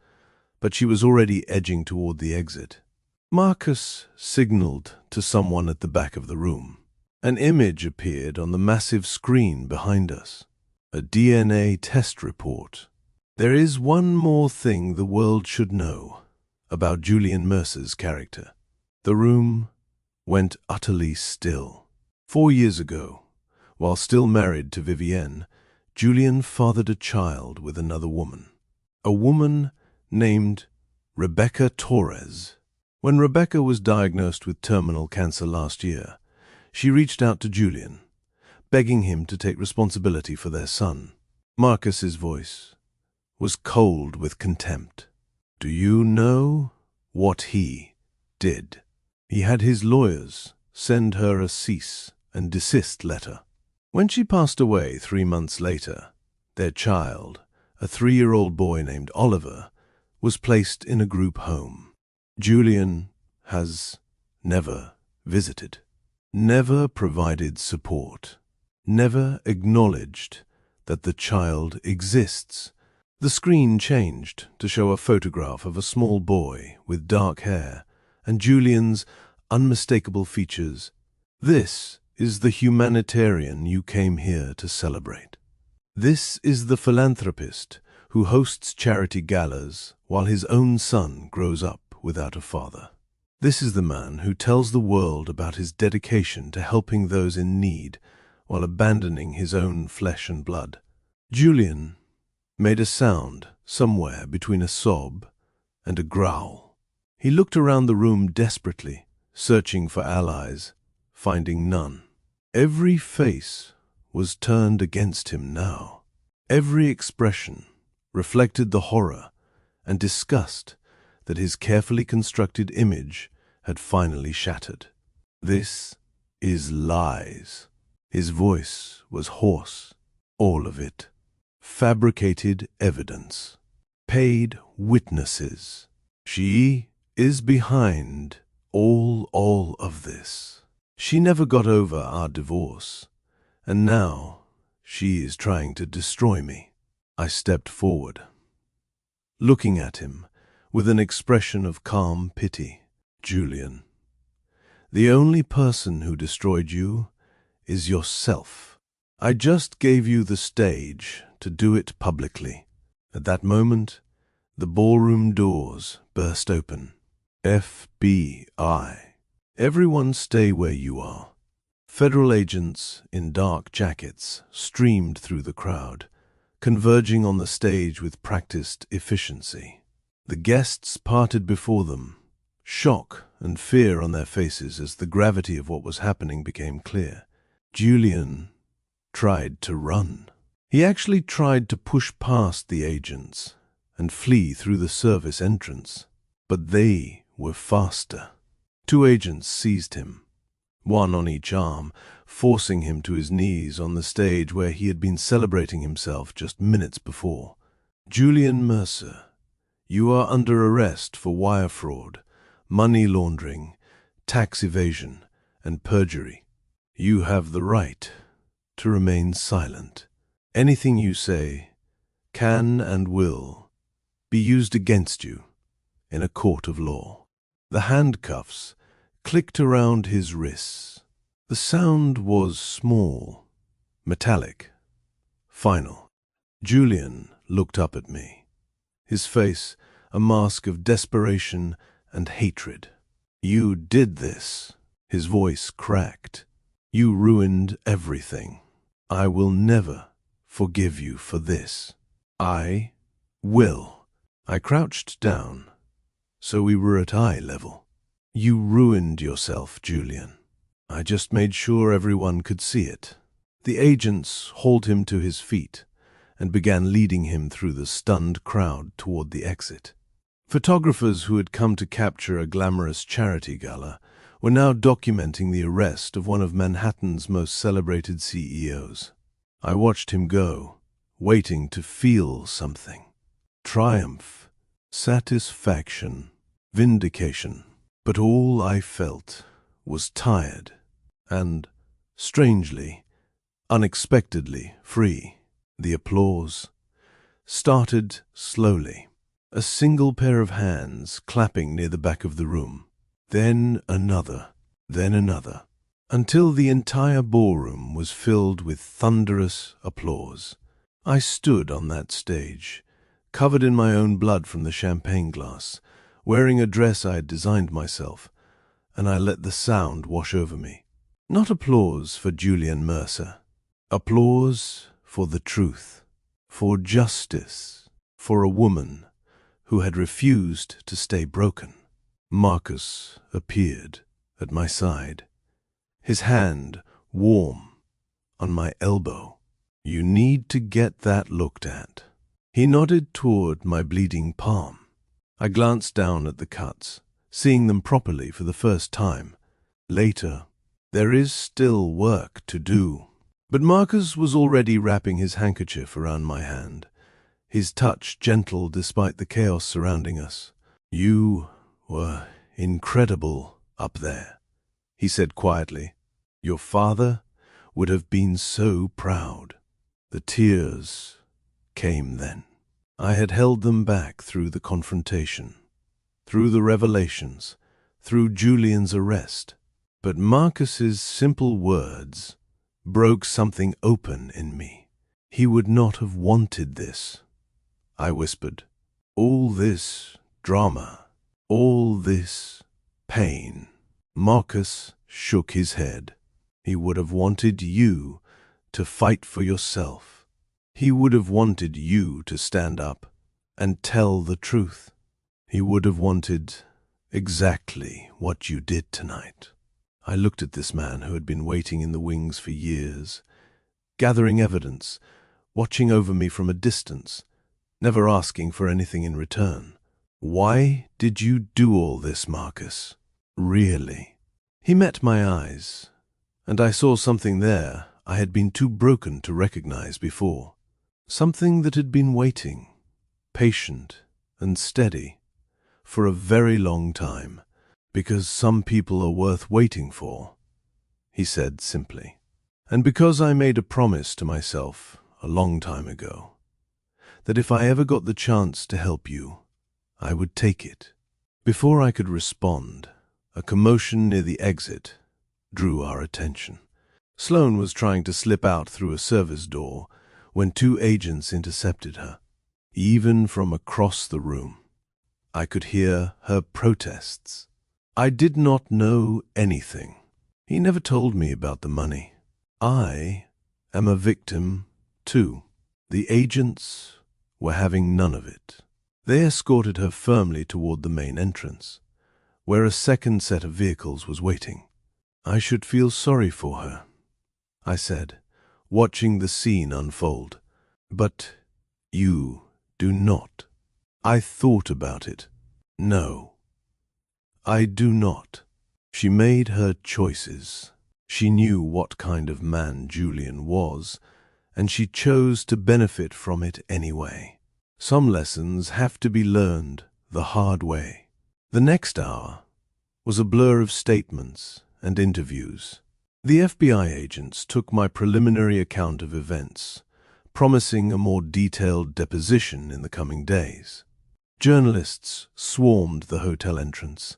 but she was already edging toward the exit. Marcus signaled to someone at the back of the room. An image appeared on the massive screen behind us. A DNA test report. There is one more thing the world should know about Julian Mercer's character. The room went utterly still. 4 years ago, while still married to Vivienne, Julian fathered a child with another woman. A woman named Rebecca Torres. When Rebecca was diagnosed with terminal cancer last year, she reached out to Julian, begging him to take responsibility for their son. Marcus's voice was cold with contempt. Do you know what he did? He had his lawyers send her a cease and desist letter. When she passed away 3 months later, their child, a 3-year-old boy named Oliver, was placed in a group home. Julian has never visited, never provided support, never acknowledged that the child exists. The screen changed to show a photograph of a small boy with dark hair and Julian's unmistakable features. This is the humanitarian you came here to celebrate. This is the philanthropist who hosts charity galas while his own son grows up without a father. This is the man who tells the world about his dedication to helping those in need while abandoning his own flesh and blood. Julian made a sound somewhere between a sob and a growl. He looked around the room desperately, searching for allies, finding none. Every face was turned against him now. Every expression reflected the horror and disgust that his carefully constructed image had finally shattered. This is lies. His voice was hoarse, all of it. Fabricated evidence. Paid witnesses. She is behind all of this. She never got over our divorce, and now she is trying to destroy me. I stepped forward, looking at him with an expression of calm pity. Julian, the only person who destroyed you is yourself. I just gave you the stage to do it publicly. At that moment, the ballroom doors burst open. FBI. Everyone stay where you are. Federal agents in dark jackets streamed through the crowd, converging on the stage with practiced efficiency. The guests parted before them, shock and fear on their faces as the gravity of what was happening became clear. Julian tried to run. He actually tried to push past the agents and flee through the service entrance, but they were faster. 2 agents seized him, one on each arm, forcing him to his knees on the stage where he had been celebrating himself just minutes before. Julian Mercer, you are under arrest for wire fraud, money laundering, tax evasion, and perjury. You have the right to remain silent. Anything you say can and will be used against you in a court of law. The handcuffs clicked around his wrists. The sound was small, metallic, final. Julian looked up at me, his face a mask of desperation and hatred. You did this. His voice cracked. You ruined everything. I will never forgive you for this. I will. I crouched down, so we were at eye level. You ruined yourself, Julian. I just made sure everyone could see it. The agents hauled him to his feet and began leading him through the stunned crowd toward the exit. Photographers who had come to capture a glamorous charity gala were now documenting the arrest of one of Manhattan's most celebrated CEOs. I watched him go, waiting to feel something. Triumph, satisfaction, vindication. But all I felt was tired and, strangely, unexpectedly free. The applause started slowly, a single pair of hands clapping near the back of the room, then another, until the entire ballroom was filled with thunderous applause. I stood on that stage, covered in my own blood from the champagne glass, wearing a dress I had designed myself, and I let the sound wash over me. Not applause for Julian Mercer. Applause for the truth, for justice, for a woman who had refused to stay broken. Marcus appeared at my side, his hand warm on my elbow. You need to get that looked at. He nodded toward my bleeding palm. I glanced down at the cuts, seeing them properly for the first time. Later, there is still work to do. But Marcus was already wrapping his handkerchief around my hand, his touch gentle despite the chaos surrounding us. You were incredible up there, he said quietly. Your father would have been so proud. The tears came then. I had held them back through the confrontation, through the revelations, through Julian's arrest. But Marcus's simple words broke something open in me. He would not have wanted this. I whispered, all this drama All this pain. Marcus shook his head. He would have wanted you to fight for yourself. He would have wanted you to stand up and tell the truth. He would have wanted exactly what you did tonight. I looked at this man who had been waiting in the wings for years, gathering evidence, watching over me from a distance, never asking for anything in return. Why did you do all this, Marcus? Really? He met my eyes, and I saw something there I had been too broken to recognize before. Something that had been waiting, patient and steady, for a very long time, because some people are worth waiting for, he said simply. And because I made a promise to myself a long time ago, that if I ever got the chance to help you, I would take it. Before I could respond, a commotion near the exit drew our attention. Sloane was trying to slip out through a service door when two agents intercepted her. Even from across the room, I could hear her protests. I did not know anything. He never told me about the money. I am a victim, too. The agents were having none of it. They escorted her firmly toward the main entrance, where a second set of vehicles was waiting. I should feel sorry for her, I said, watching the scene unfold. But you do not. I thought about it. No, I do not. She made her choices. She knew what kind of man Julian was, and she chose to benefit from it anyway. Some lessons have to be learned the hard way. The next hour was a blur of statements and interviews. The FBI agents took my preliminary account of events, promising a more detailed deposition in the coming days. Journalists swarmed the hotel entrance,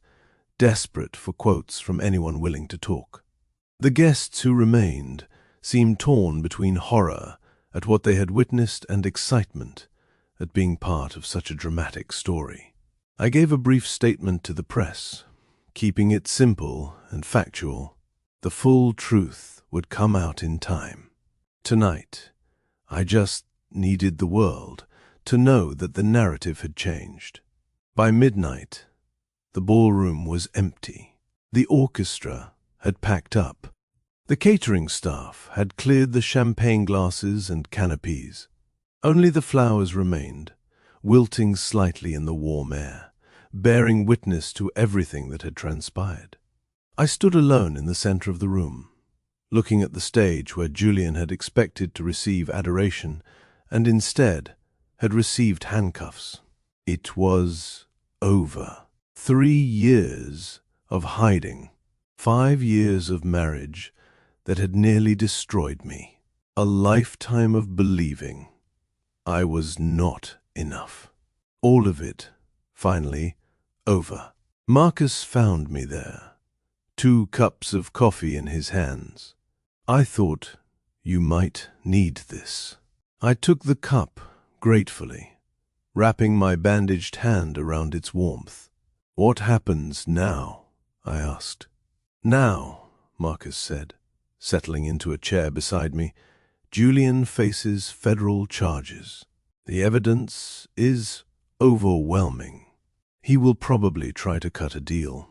desperate for quotes from anyone willing to talk. The guests who remained seemed torn between horror at what they had witnessed and excitement at being part of such a dramatic story. I gave a brief statement to the press, keeping it simple and factual. The full truth would come out in time. Tonight, I just needed the world to know that the narrative had changed. By midnight, the ballroom was empty. The orchestra had packed up. The catering staff had cleared the champagne glasses and canopies. Only the flowers remained, wilting slightly in the warm air, bearing witness to everything that had transpired. I stood alone in the center of the room, looking at the stage where Julian had expected to receive adoration and instead had received handcuffs. It was over. 3 years of hiding, 5 years of marriage that had nearly destroyed me, a lifetime of believing I was not enough. All of it, finally, over. Marcus found me there, 2 cups of coffee in his hands. I thought you might need this. I took the cup gratefully, wrapping my bandaged hand around its warmth. What happens now? I asked. Now, Marcus said, settling into a chair beside me, Julian faces federal charges. The evidence is overwhelming. He will probably try to cut a deal.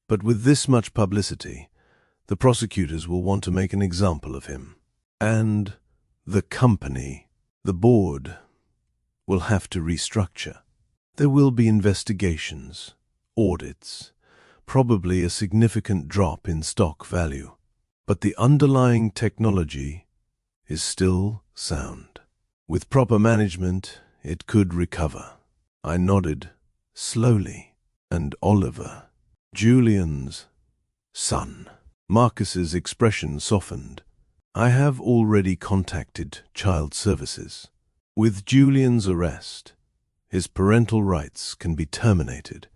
But with this much publicity, the prosecutors will want to make an example of him. And the company, the board, will have to restructure. There will be investigations, audits, probably a significant drop in stock value. But the underlying technology is still sound. With proper management, it could recover. I nodded slowly. And Oliver, Julian's son. Marcus's expression softened. I have already contacted child services. With Julian's arrest, his parental rights can be terminated.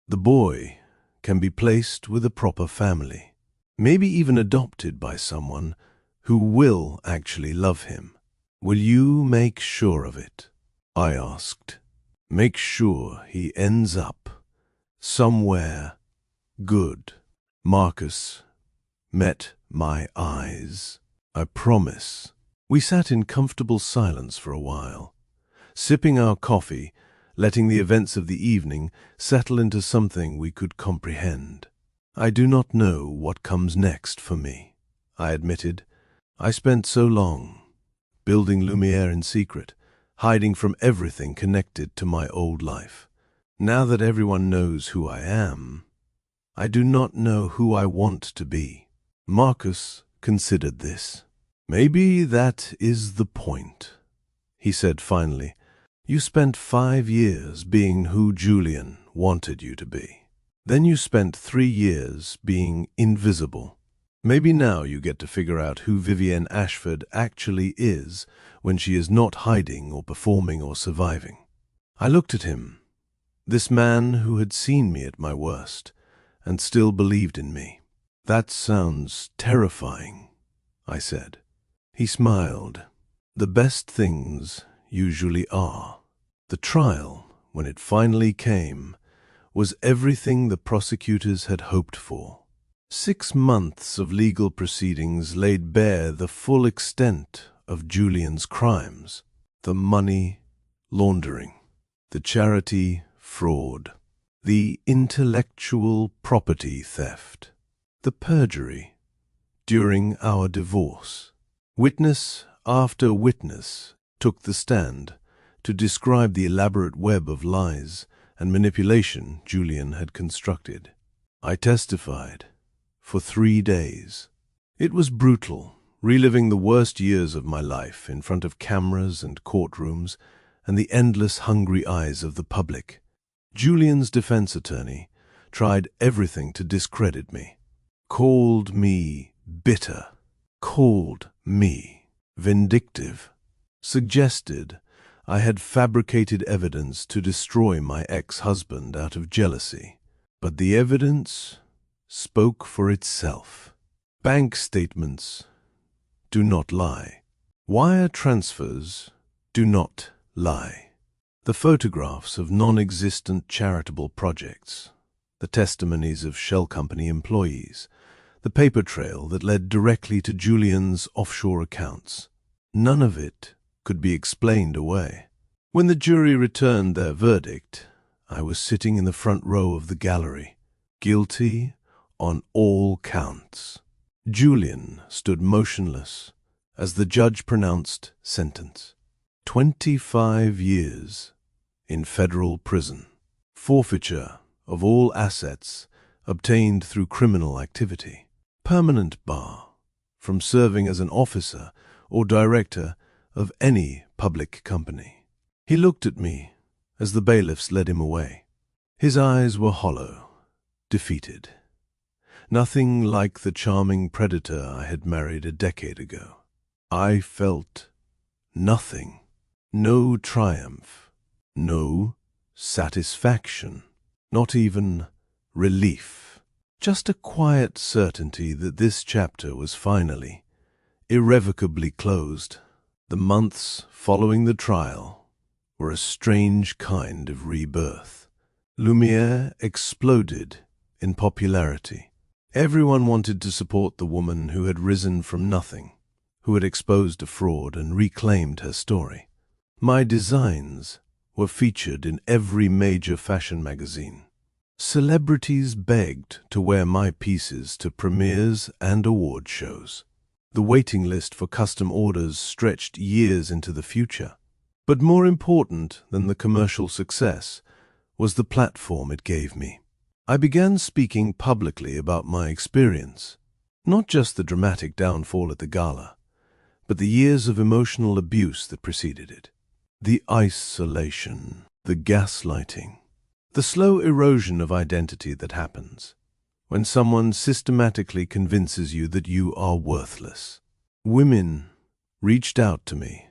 The boy can be placed with a proper family, maybe even adopted by someone who will actually love him. Will you make sure of it? I asked. Make sure he ends up Somewhere good. Marcus met my eyes. I promise. We sat in comfortable silence for a while, sipping our coffee, letting the events of the evening settle into something we could comprehend. I do not know what comes next for me, I admitted. I spent so long building Lumiere in secret, hiding from everything connected to my old life. Now that everyone knows who I am, I do not know who I want to be. Marcus considered this. Maybe that is the point, he said finally. You spent 5 years being who Julian wanted you to be. Then you spent 3 years being invisible. Maybe now you get to figure out who Vivienne Ashford actually is when she is not hiding or performing or surviving. I looked at him, this man who had seen me at my worst and still believed in me. That sounds terrifying, I said. He smiled. The best things usually are. The trial, when it finally came, was everything the prosecutors had hoped for. 6 months of legal proceedings laid bare the full extent of Julian's crimes: the money laundering, the charity fraud, the intellectual property theft, the perjury during our divorce. Witness after witness took the stand to describe the elaborate web of lies and manipulation Julian had constructed. I testified for 3 days. It was brutal, reliving the worst years of my life in front of cameras and courtrooms and the endless hungry eyes of the public. Julian's defense attorney tried everything to discredit me, called me bitter, called me vindictive, suggested I had fabricated evidence to destroy my ex-husband out of jealousy. But the evidence spoke for itself. Bank statements do not lie. Wire transfers do not lie. The photographs of non-existent charitable projects, the testimonies of shell company employees, the paper trail that led directly to Julian's offshore accounts. None of it could be explained away. When the jury returned their verdict, I was sitting in the front row of the gallery, guilty on all counts. Julian stood motionless as the judge pronounced sentence. 25 years in federal prison. Forfeiture of all assets obtained through criminal activity. Permanent bar from serving as an officer or director of any public company. He looked at me as the bailiffs led him away. His eyes were hollow, defeated. Nothing like the charming predator I had married a decade ago. I felt nothing. No triumph, no satisfaction, not even relief. Just a quiet certainty that this chapter was finally, irrevocably closed. The months following the trial were a strange kind of rebirth. Lumiere exploded in popularity. Everyone wanted to support the woman who had risen from nothing, who had exposed a fraud and reclaimed her story. My designs were featured in every major fashion magazine. Celebrities begged to wear my pieces to premieres and award shows. The waiting list for custom orders stretched years into the future. But more important than the commercial success was the platform it gave me. I began speaking publicly about my experience, not just the dramatic downfall at the gala, but the years of emotional abuse that preceded it. The isolation, the gaslighting, the slow erosion of identity that happens when someone systematically convinces you that you are worthless. Women reached out to me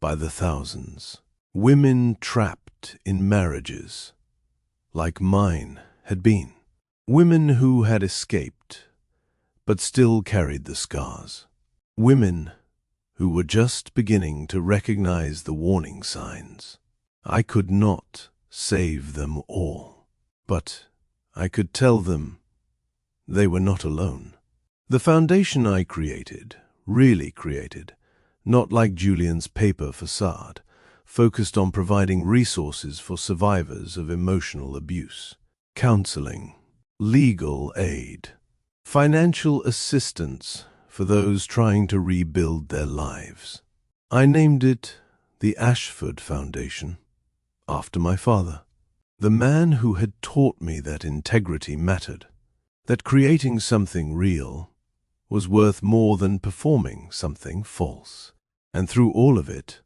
by the thousands. Women trapped in marriages like mine had been. Women who had escaped but still carried the scars. Women who were just beginning to recognize the warning signs. I could not save them all, but I could tell them they were not alone. The foundation I created, really created, not like Julian's paper facade, focused on providing resources for survivors of emotional abuse, counseling, legal aid, financial assistance for those trying to rebuild their lives. I named it the Ashford Foundation, after my father, the man who had taught me that integrity mattered, that creating something real was worth more than performing something false. And through all of it,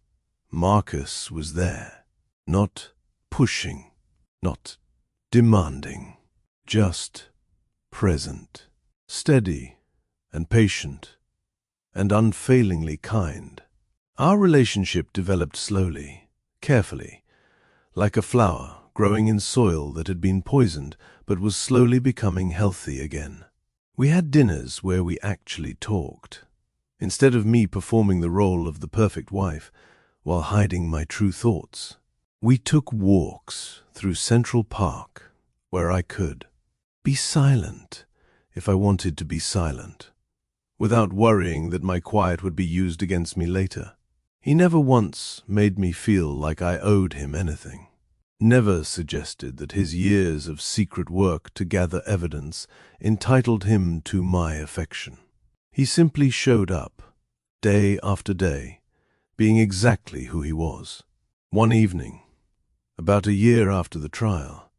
Marcus was there, not pushing, not demanding, just present, steady and patient and unfailingly kind. Our relationship developed slowly, carefully, like a flower growing in soil that had been poisoned but was slowly becoming healthy again. We had dinners where we actually talked, instead of me performing the role of the perfect wife while hiding my true thoughts. We took walks through Central Park where I could be silent if I wanted to be silent, without worrying that my quiet would be used against me later. He never once made me feel like I owed him anything, never suggested that his years of secret work to gather evidence entitled him to my affection. He simply showed up, day after day, being exactly who he was. One evening, about a year after the trial,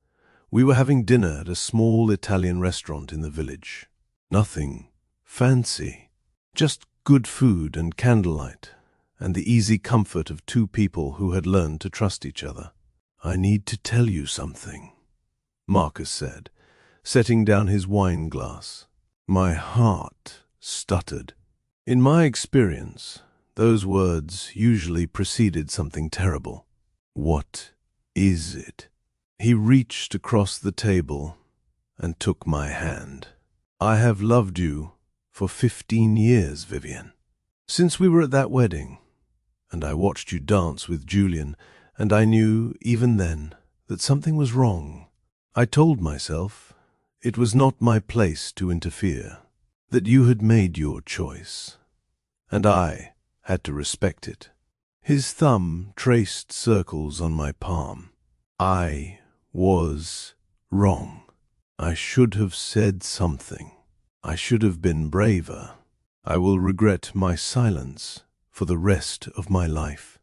we were having dinner at a small Italian restaurant in the village. Nothing fancy, just good food and candlelight, and the easy comfort of two people who had learned to trust each other. "I need to tell you something," Marcus said, setting down his wine glass. My heart stuttered. In my experience, those words usually preceded something terrible. "What is it?" He reached across the table and took my hand. "I have loved you for 15 years, Vivian. Since we were at that wedding, and I watched you dance with Julian, and I knew, even then, that something was wrong. I told myself it was not my place to interfere, that you had made your choice, and I had to respect it." His thumb traced circles on my palm. "I was wrong. I should have said something. I should have been braver. I will regret my silence for the rest of my life."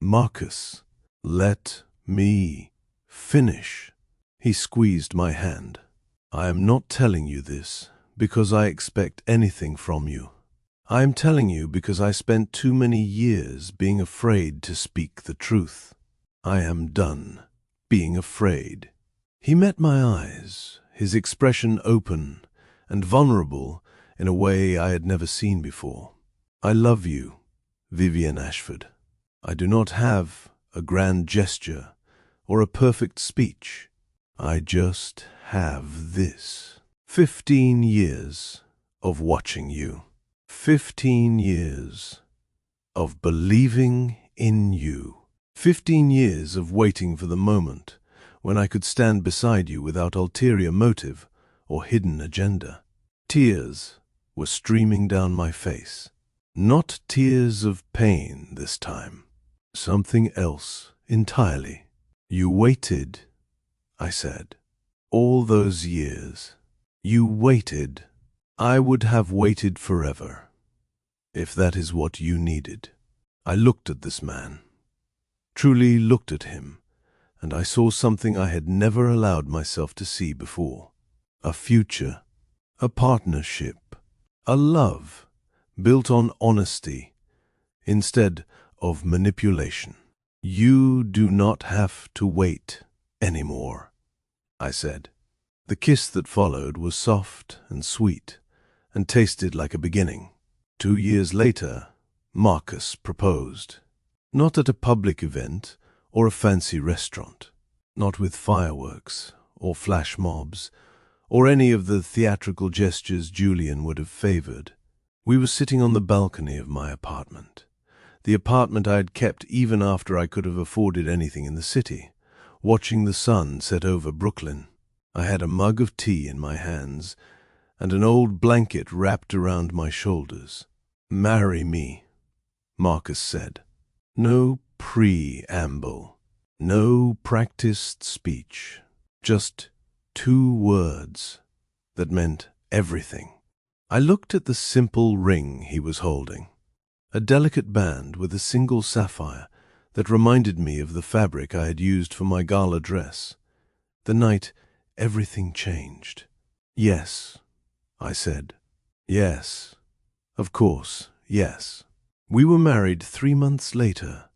"Marcus, let me finish." He squeezed my hand. "I am not telling you this because I expect anything from you. I am telling you because I spent too many years being afraid to speak the truth. I am done being afraid." He met my eyes, his expression open and vulnerable in a way I had never seen before. "I love you, Vivian Ashford. I do not have a grand gesture or a perfect speech. I just have this. 15 years of watching you. 15 years of believing in you. 15 years of waiting for the moment when I could stand beside you without ulterior motive or hidden agenda." Tears were streaming down my face. Not tears of pain this time. Something else entirely. "You waited," I said. "All those years. You waited. I would have waited forever, if that is what you needed." I looked at this man, truly looked at him, and I saw something I had never allowed myself to see before. A future, a partnership, a love built on honesty instead of manipulation. "You do not have to wait anymore," I said. The kiss that followed was soft and sweet and tasted like a beginning. 2 years later, Marcus proposed. Not at a public event or a fancy restaurant, not with fireworks or flash mobs or any of the theatrical gestures Julian would have favored. We were sitting on the balcony of my apartment, the apartment I had kept even after I could have afforded anything in the city, watching the sun set over Brooklyn. I had a mug of tea in my hands and an old blanket wrapped around my shoulders. "Marry me," Marcus said. No preamble, no practiced speech, just 2 words that meant everything. I looked at the simple ring he was holding, a delicate band with a single sapphire that reminded me of the fabric I had used for my gala dress. The night everything changed. "Yes," I said. "Yes, of course, yes." We were married 3 months later,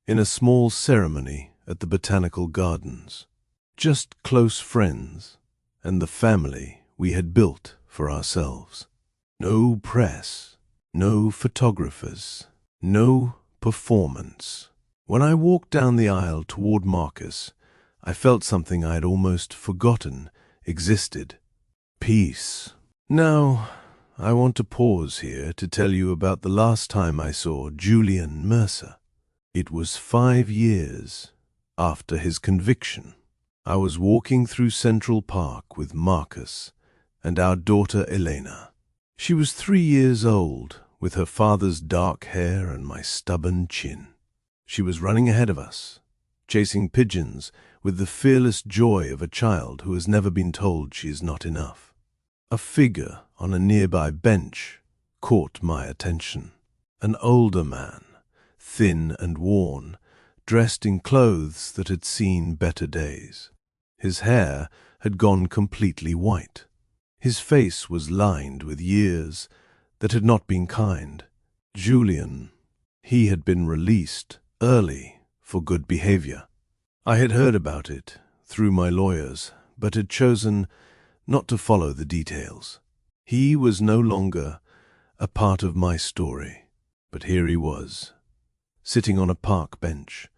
in a small ceremony at the Botanical Gardens. Just close friends and the family we had built for ourselves. No press, no photographers, no performance. When I walked down the aisle toward Marcus, I felt something I had almost forgotten existed. Peace. Now, I want to pause here to tell you about the last time I saw Julian Mercer. It was 5 years after his conviction. I was walking through Central Park with Marcus and our daughter Elena. She was 3 years old, with her father's dark hair and my stubborn chin. She was running ahead of us, chasing pigeons with the fearless joy of a child who has never been told she is not enough. A figure on a nearby bench caught my attention. An older man, thin and worn, dressed in clothes that had seen better days. His hair had gone completely white. His face was lined with years that had not been kind. Julian, he had been released early for good behavior. I had heard about it through my lawyers, but had chosen not to follow the details. He was no longer a part of my story, but here he was, sitting on a park bench,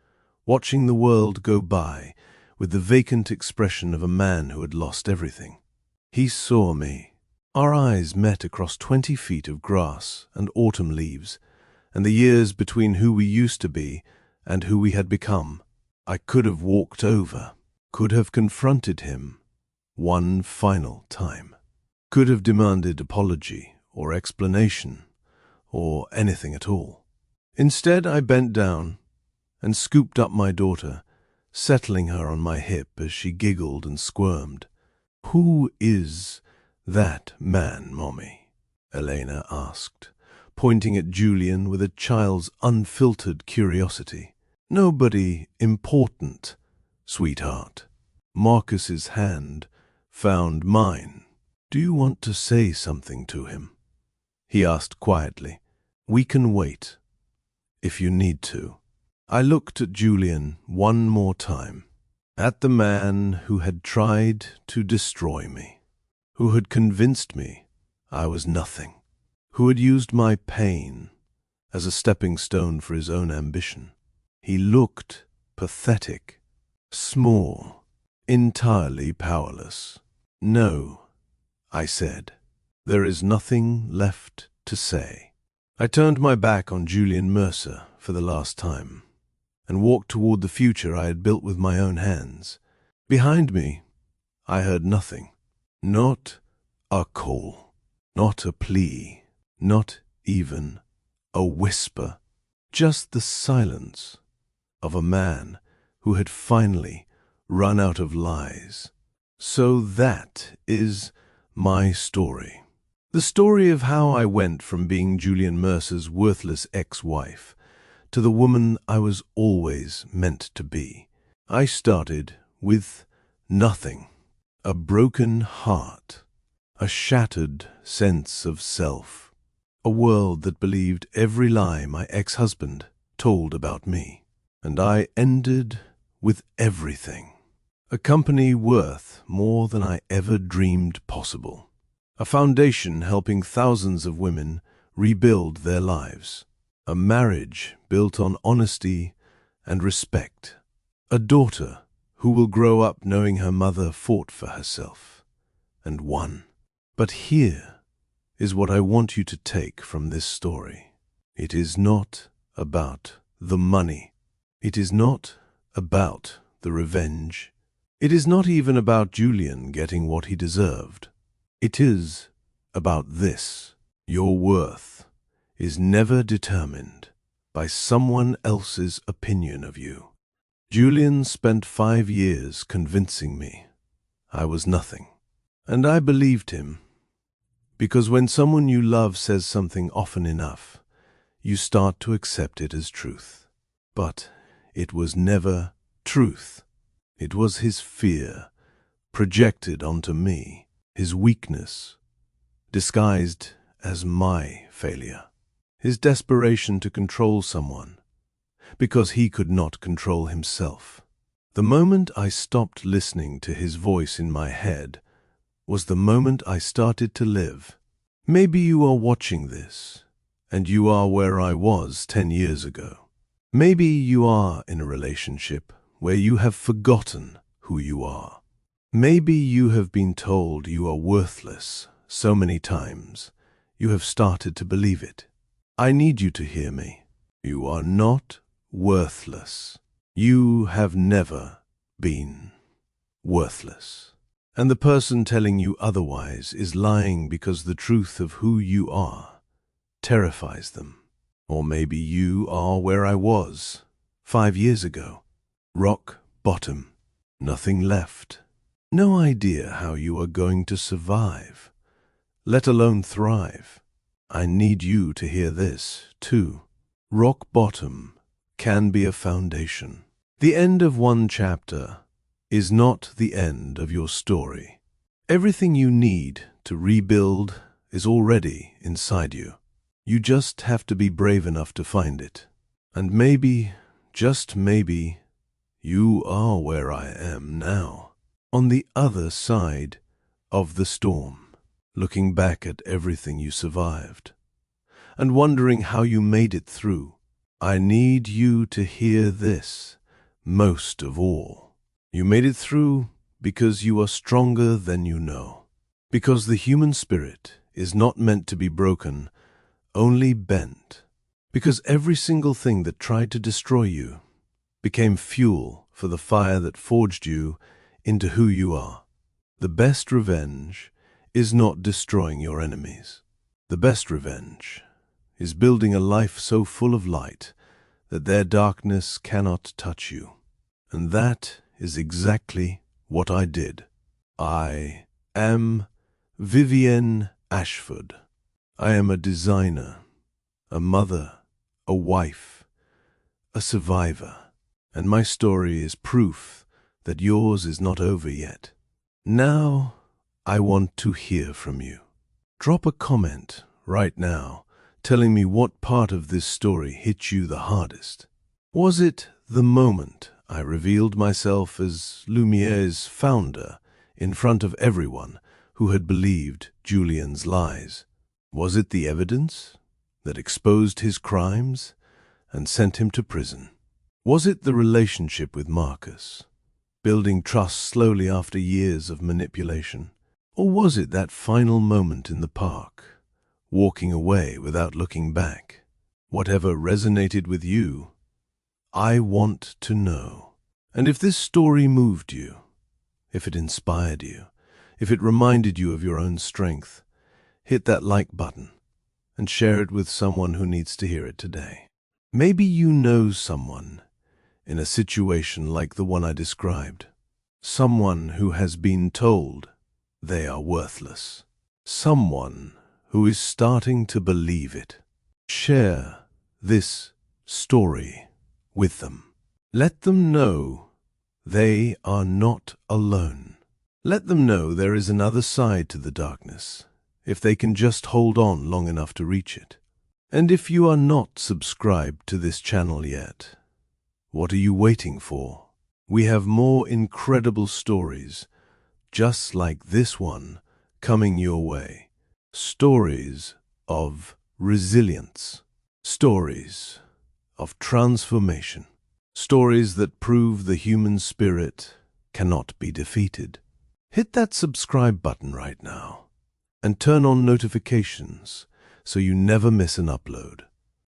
watching the world go by with the vacant expression of a man who had lost everything. He saw me. Our eyes met across 20 feet of grass and autumn leaves, and the years between who we used to be and who we had become. I could have walked over, could have confronted him one final time, could have demanded apology or explanation or anything at all. Instead, I bent down and scooped up my daughter, settling her on my hip as she giggled and squirmed. "Who is that man, Mommy?" Elena asked, pointing at Julian with a child's unfiltered curiosity. "Nobody important, sweetheart." Marcus's hand found mine. "Do you want to say something to him?" he asked quietly. "We can wait, if you need to." I looked at Julian one more time, at the man who had tried to destroy me, who had convinced me I was nothing, who had used my pain as a stepping stone for his own ambition. He looked pathetic, small, entirely powerless. "No," I said. "There is nothing left to say." I turned my back on Julian Mercer for the last time and walked toward the future I had built with my own hands. Behind me, I heard nothing. Not a call, not a plea, not even a whisper. Just the silence of a man who had finally run out of lies. So that is my story. The story of how I went from being Julian Mercer's worthless ex-wife to the woman I was always meant to be. I started with nothing, a broken heart, a shattered sense of self, a world that believed every lie my ex-husband told about me. And I ended with everything. A company worth more than I ever dreamed possible. A foundation helping thousands of women rebuild their lives. A marriage built on honesty and respect. A daughter who will grow up knowing her mother fought for herself and won. But here is what I want you to take from this story. It is not about the money. It is not about the revenge. It is not even about Julian getting what he deserved. It is about this. Your worth is never determined by someone else's opinion of you. Julian spent 5 years convincing me I was nothing. And I believed him. Because when someone you love says something often enough, you start to accept it as truth. But it was never truth. It was his fear, projected onto me, his weakness, disguised as my failure, his desperation to control someone, because he could not control himself. The moment I stopped listening to his voice in my head was the moment I started to live. Maybe you are watching this, and you are where I was 10 years ago. Maybe you are in a relationship where you have forgotten who you are. Maybe you have been told you are worthless so many times, you have started to believe it. I need you to hear me. You are not worthless. You have never been worthless. And the person telling you otherwise is lying because the truth of who you are terrifies them. Or maybe you are where I was 5 years ago. Rock bottom. Nothing left. No idea how you are going to survive, let alone thrive. I need you to hear this, too. Rock bottom can be a foundation. The end of one chapter is not the end of your story. Everything you need to rebuild is already inside you. You just have to be brave enough to find it. And maybe, just maybe, you are where I am now, on the other side of the storm, looking back at everything you survived, and wondering how you made it through. I need you to hear this most of all. You made it through because you are stronger than you know. Because the human spirit is not meant to be broken, only bent. Because every single thing that tried to destroy you became fuel for the fire that forged you into who you are. The best revenge is not destroying your enemies. The best revenge is building a life so full of light that their darkness cannot touch you. And that is exactly what I did. I am Vivienne Ashford. I am a designer, a mother, a wife, a survivor, and my story is proof that yours is not over yet. Now, I want to hear from you. Drop a comment right now telling me what part of this story hit you the hardest. Was it the moment I revealed myself as Lumiere's founder in front of everyone who had believed Julian's lies? Was it the evidence that exposed his crimes and sent him to prison? Was it the relationship with Marcus, building trust slowly after years of manipulation? Or was it that final moment in the park, walking away without looking back? Whatever resonated with you, I want to know. And if this story moved you, if it inspired you, if it reminded you of your own strength, hit that like button and share it with someone who needs to hear it today. Maybe you know someone in a situation like the one I described. Someone who has been told they are worthless. Someone who is starting to believe it. Share this story with them. Let them know they are not alone. Let them know there is another side to the darkness, if they can just hold on long enough to reach it. And if you are not subscribed to this channel yet, what are you waiting for? We have more incredible stories, just like this one, coming your way. Stories of resilience. Stories of transformation. Stories that prove the human spirit cannot be defeated. Hit that subscribe button right now and turn on notifications so you never miss an upload.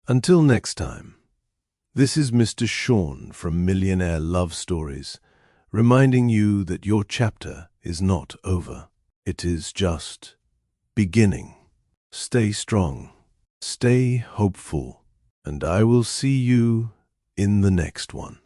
Until next time, this is Mr. Shawn from Millionaire Love Stories, reminding you that your chapter is not over. It is just beginning. Stay strong, stay hopeful, and I will see you in the next one.